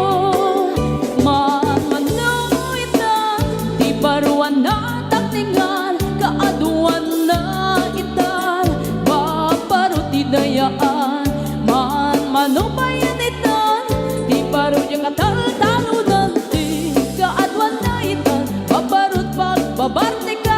Manmanong ita, di baruan na takningan, kaaduan na itan, paparuti dayaan. Manmanong bayan itan, di baro yung katal-talunan, di kaaduan na itan, paparut pagbabartikan.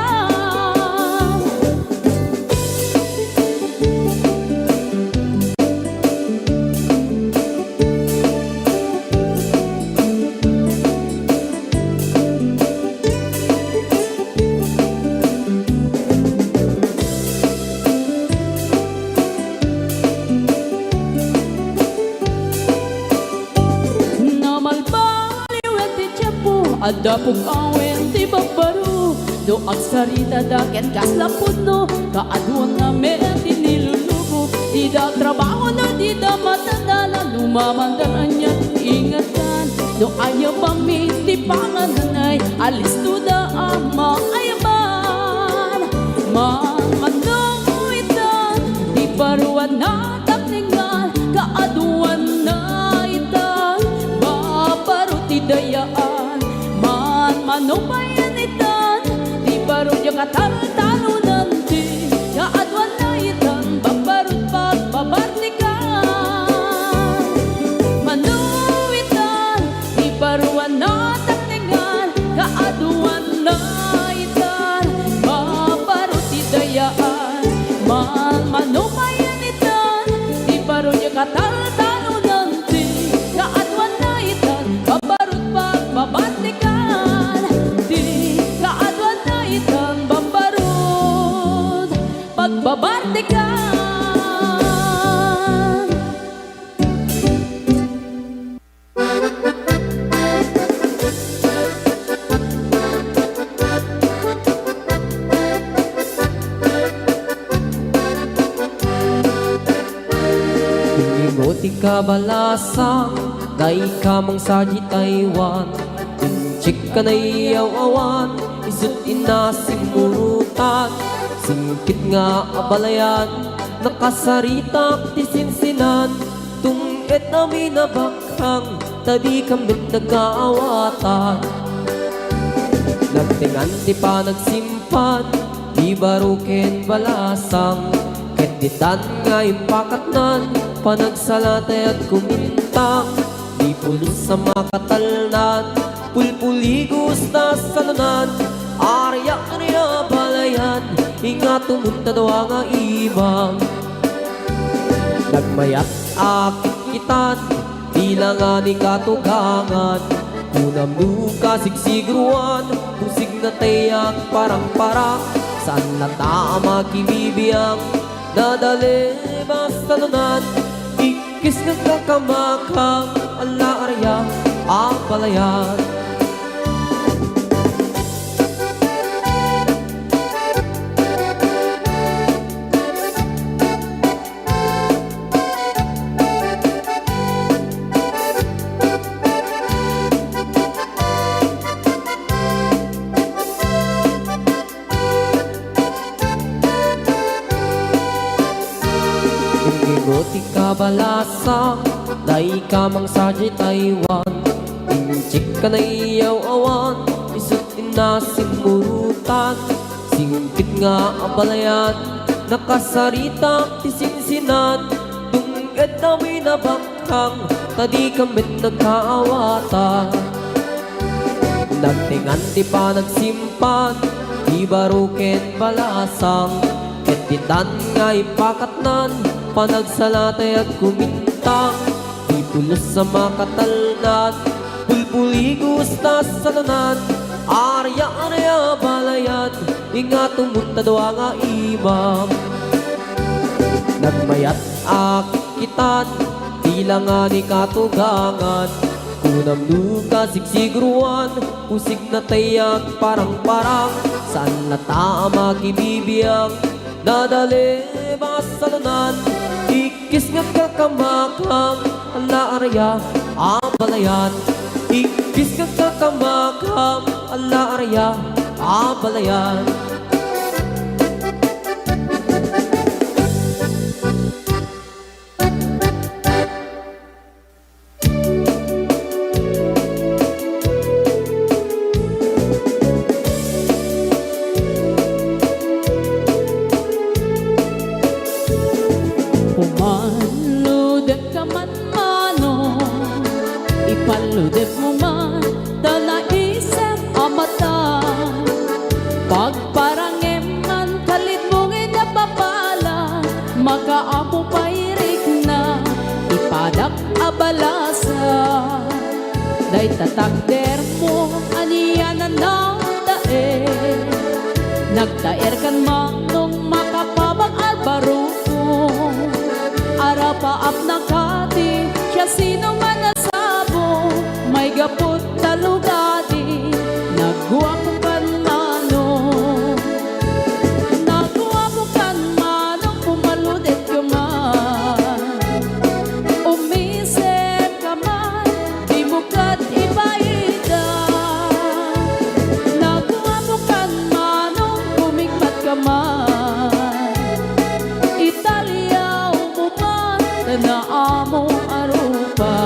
Ada pong awen ti babaro, do agsarita daken kaslapod no, kaaduan nga meron ti nilulubo. Di da trabaho na di da matandala, lumamandaran niya ingatan. Do ayaw bang mi ti pangananay, alis to da ama ayaman. Manmanong itan, di baruan na takningan, kaaduan na itan, babaruti dayaan. Manong bayan itan, di baro yung katal-talunan, di kaadwan na itan, babarut pagbabartikan. Manong itan, di baruan na takningan, kaaduan na itan, babarut idayaan. Manong bayan itan, di baro yung katal-talunan, di kaadwan na itan, babarut pagbabartikan. Pagbabartikan. Ingo ti kabalasang, day kamang saji Taiwan. Inchik ka na iyaw-awan, isut inasimurutan. Singkit nga abalayan, nakasaritak ti sinsinan. Tungit namin na bakhang, tadi kambit nagkaawatan. Nagtingan ti pa nagsimpan, di baruken balasang. Keditan nga impakatnan, panagsalatay at kumintang. Di pulos sa makatalnan, pulpuligos na salunan. Arya niya balayan, ingat tumunta daw nga ibang. Nagmayat akit kitan, tila nga ni katugangan. Unam duka sigsigruan, pusig na tayak parang-parang. Saan na tama kibibiyang, nadali basta nunan. Ikis ng kakamakang, ala arya, apalayan. Ti kabalasang, day kamang saji Taiwan. Inchik ka na iyaw-awan, isut inasimurutan. Singkit nga abalayan, nakasaritak ti sinsinan. Tunged namin na bakhang, tadi kambit nagkaawatan. Nagtingan ti pa nagsimpan, di baruken balasang. Keditan nga ipakatnan, panagsalatay at kumintang. Di pulos sa makatalnan, pulpuligos na salunan. Arya balayan, ingat tumunta daw nga imam. Nagmayat akitan, tila nga ni katugangan. Kunam nuka siksiguruan, usig na tayak parang-parang, saan na tama kibibiyang, nadali ba salunan, ikis nga kakamakam, ala araya, abalayan, ikis nga kakamakam, ala araya, abalayan. Pumaludek ka man mano, ipaludek mo man, dalaisip amata. Pagparangem man kalit mong inapapala, makaapo pairik na, ipadak abalasa. Day tatakder mo, aniyanan ng daer, nagdaer kan manong makapabang albaro. Arapaap na kati, siya sino man nasabo, may gapot talugadi, nagguwapo kan mano. Nagguwapo kan mano, pumaludet ka man, umisip ka man, di mo kat ibaida. Nagguwapo kan mano, kumikmat ka man, Italia umuman na amo arupa.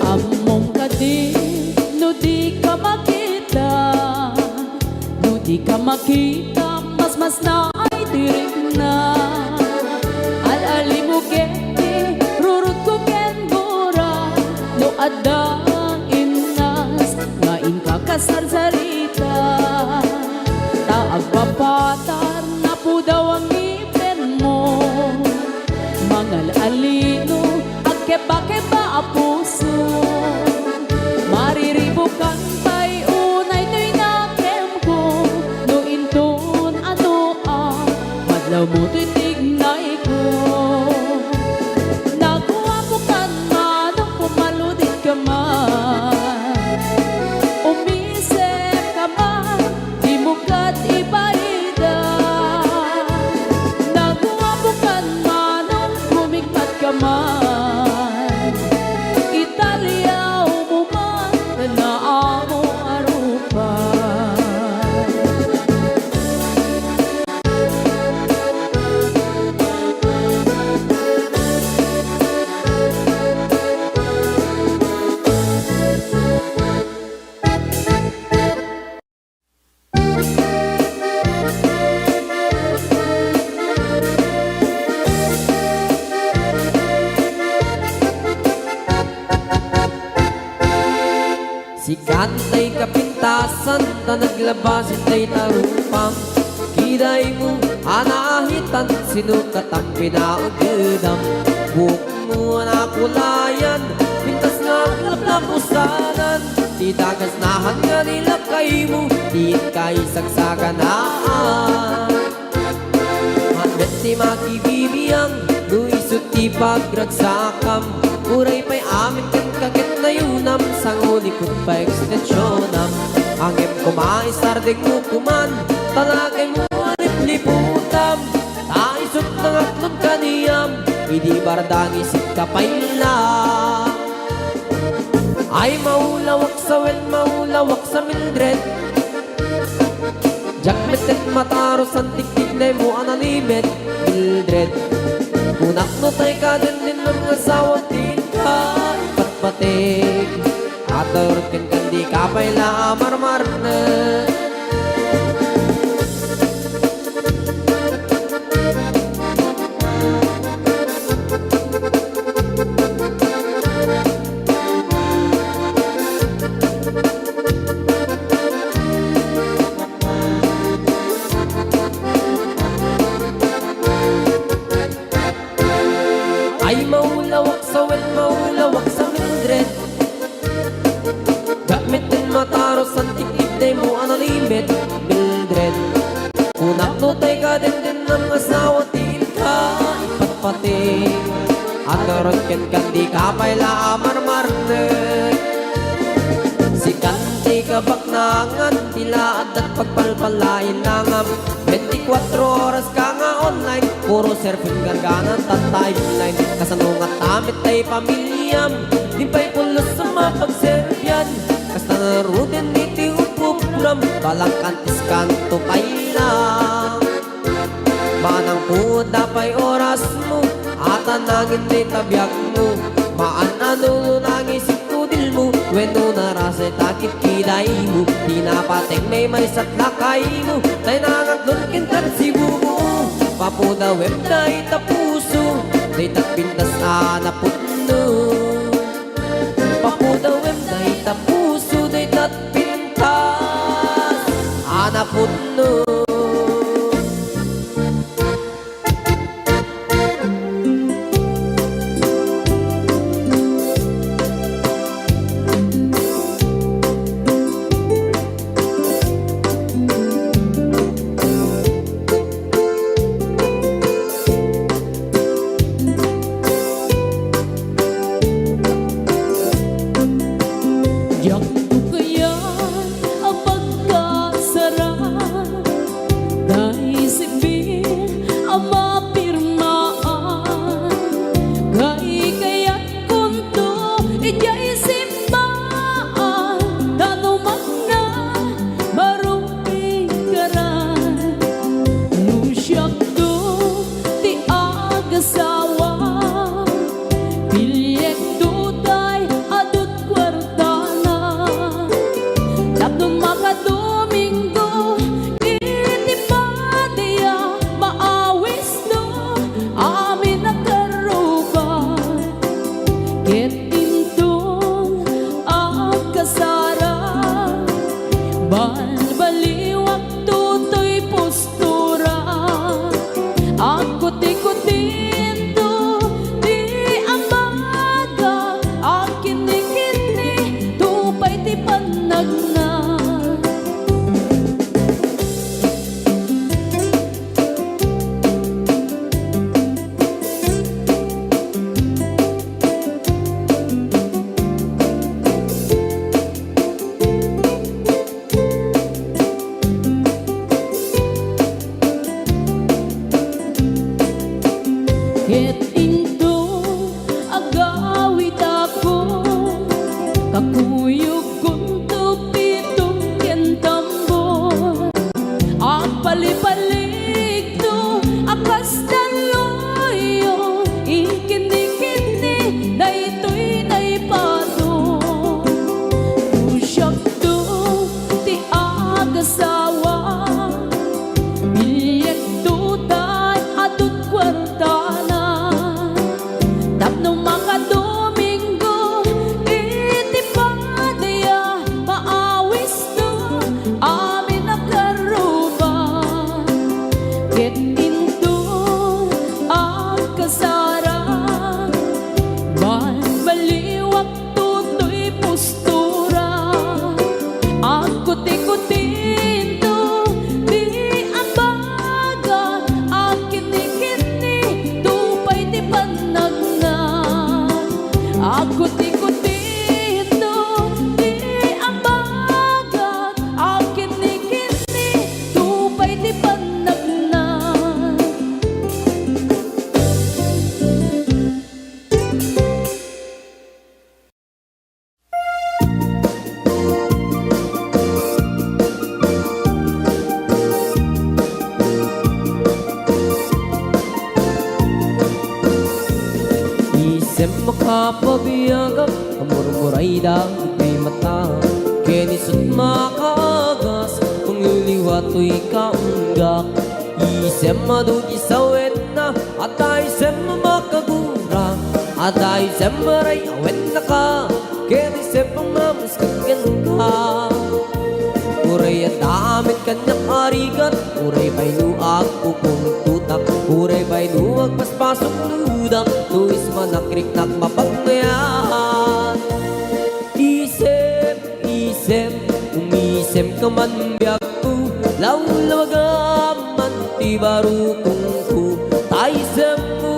Among kadi, no di ka makita, no di ka makita, mas na ay tirik na. Al-ali mo geti, rurut ko ken mura, no adang inas, ngain ka kasarsarita. Taag papatar, na po daw ang ngipin mo, mangal alino, agkeba-keba a puso. Mariribukan pa'y unay to'y nakem ko, no intun ano madlaw mo to'y tignay ko. Nakuha ko kan manong pumaludit ka man, umisip ka man, di mo kat ibaida. Nakuha ko kan manong kumikmat ka man, Italia umuman na amo arupa. Si kantay kapintasan, ta naglabasin tay tarupang, kiday mo anahitan, sinukat ang pinaugedam. Buhok mo na kulayan, pintas nga na pusanan, di dagas nahan nga nila kay mo, di kay sagsaganaan. Handet ti makibibiyang, nuisot ti pagragsakam, uray pa'y amin kan kakit na yunam, sang ulikot pa ekstensyonam. Angem kumaisardeng mo kuman, talagay mo alit liputam, taisot ng atlong kaniyam, hindi bardang isip ka pailang. Ay maulawak sa wen, maulawak sa Mildred, jakmetet mataro sa tiktik na mo analimet, Mildred. Kunak no tay ka din ng asawang din ka, patpatig, aturot kan kandi ka paila marmar na. ken kan di kapay la marmarnek. Si kanti kabak nangan tila adat pagpalpalain nangam 24 oras ka nga online puro surfing garganan tatay line kasanungat amit tay pamilyam di pa'y pulos sa mapagserfyan kasta naruden iti upupram balang kantis kanto kailang manang po dapay oras mo atan nangin di tabyak mo maan ano nangisip kudil mo weno narasay takip kiday mo di napateng may marisat lakay mo tay nangaglon kintan si bumo papuda web na itapuso day tatpintas anaputno papuda web na itapuso day tatpintas anaputno. Makapabiyagap, kamurmuray daw kay mata Kenisot makaagas, kung liliwato'y kaunggak Isem madugi sa wet na, at isem makagura At isem maray awet na ka, kenisem pamamas kaganda Uray at damit kanyang arigat, uray pa'y nuag pupong tutak Uray pa'y nuag paspasok ludak, tuwis manakrik-nak mapagmayan Isem, isem, umisem ka man biyak ko Lawlawagaman ti barukong ko Taisem mo,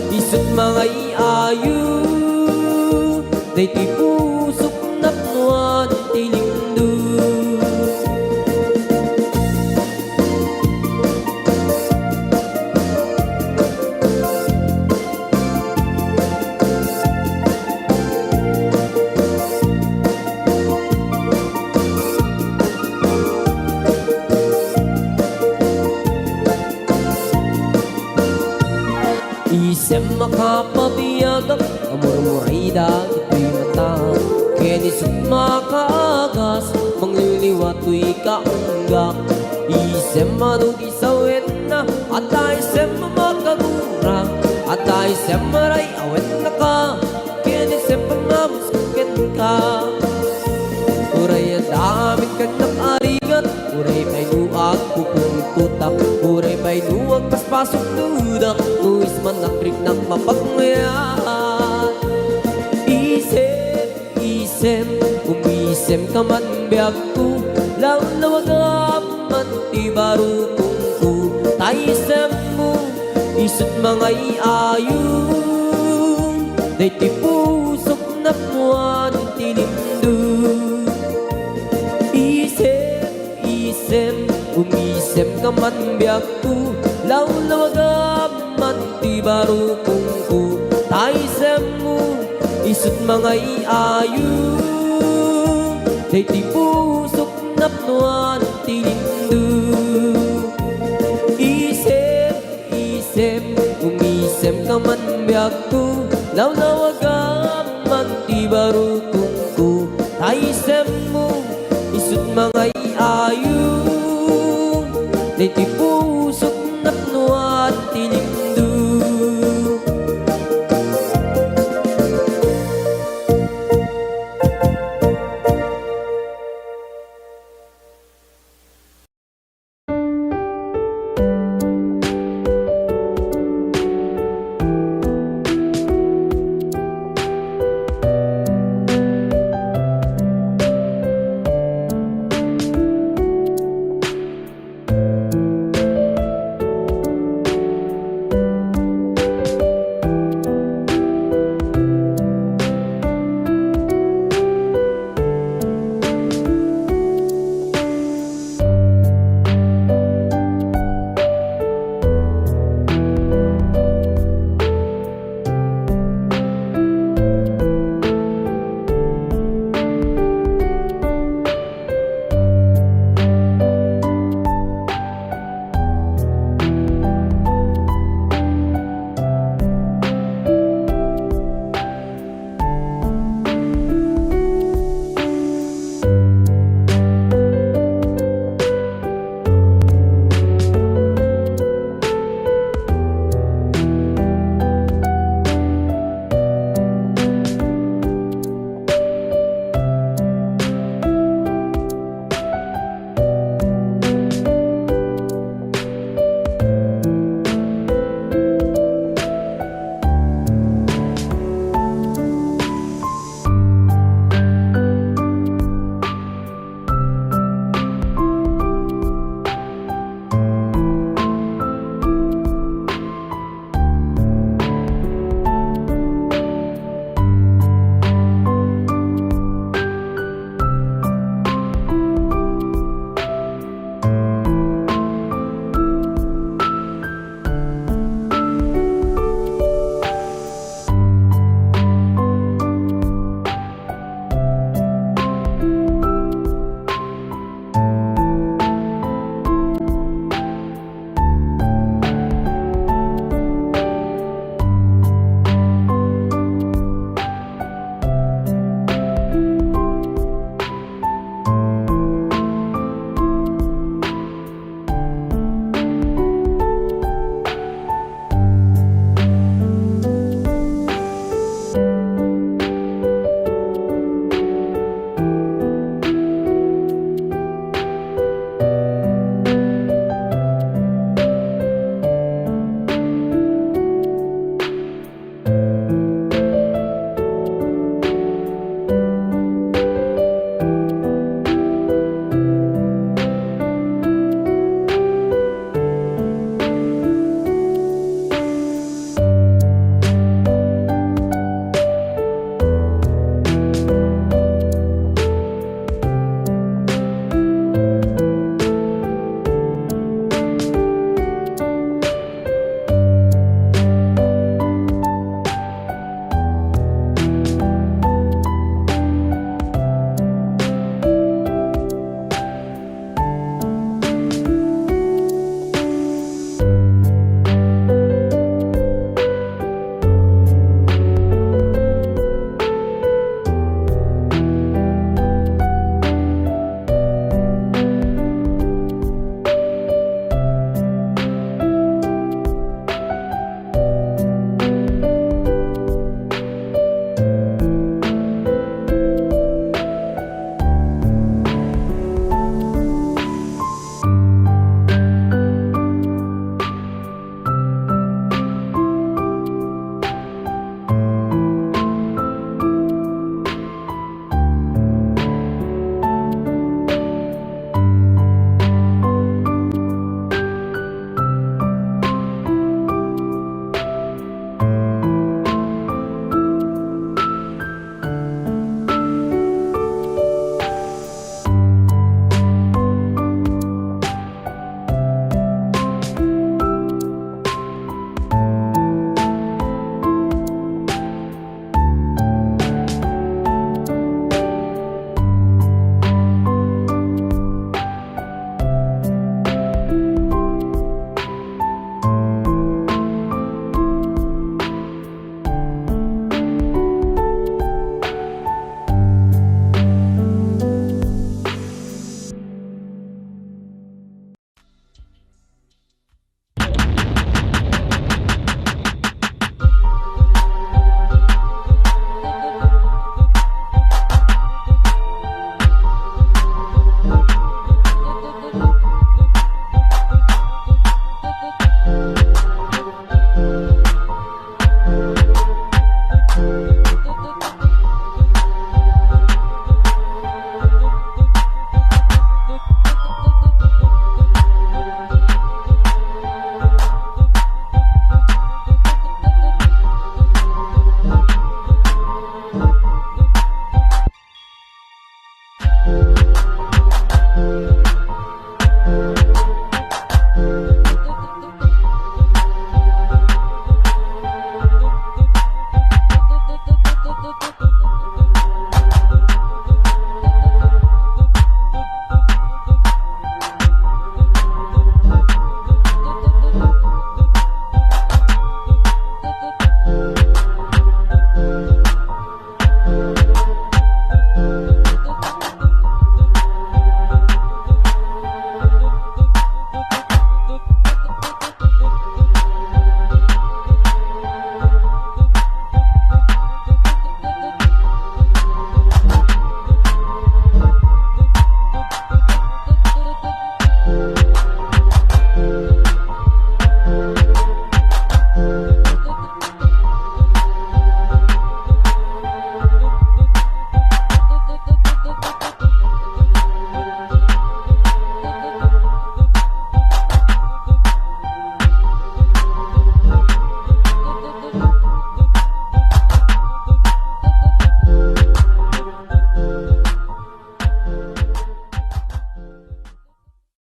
isot mga ayu Daytoy pusok napnuan ti lindo Isem makapabiyagak Amurmuray dagito'y mata Kenisip makaagas Mangliliwato'y kaunggak Isem manugi sa wet na At isem makagura At isem maray awet na ka Kenisip pangamusket ka Uray ang damit ka nakarigat Uray pa'y nuag pupung tutak Uray pa'y nuag paspasok dudak Nuis man nakrip ng mapagmayat Isem, umisem ka man biyag ko Lawag man ti barukong ko Taisem mo, isot mga iayong Daytoy pusok na puwan ti lindo Isem, umisem ka man biyag ko Lawag man ti barukong ko Taisem mo, isot mga iayo Daytoy pusok na puwan ti lindo Isem, umisem ka man biyag ko Lawag man ti barukong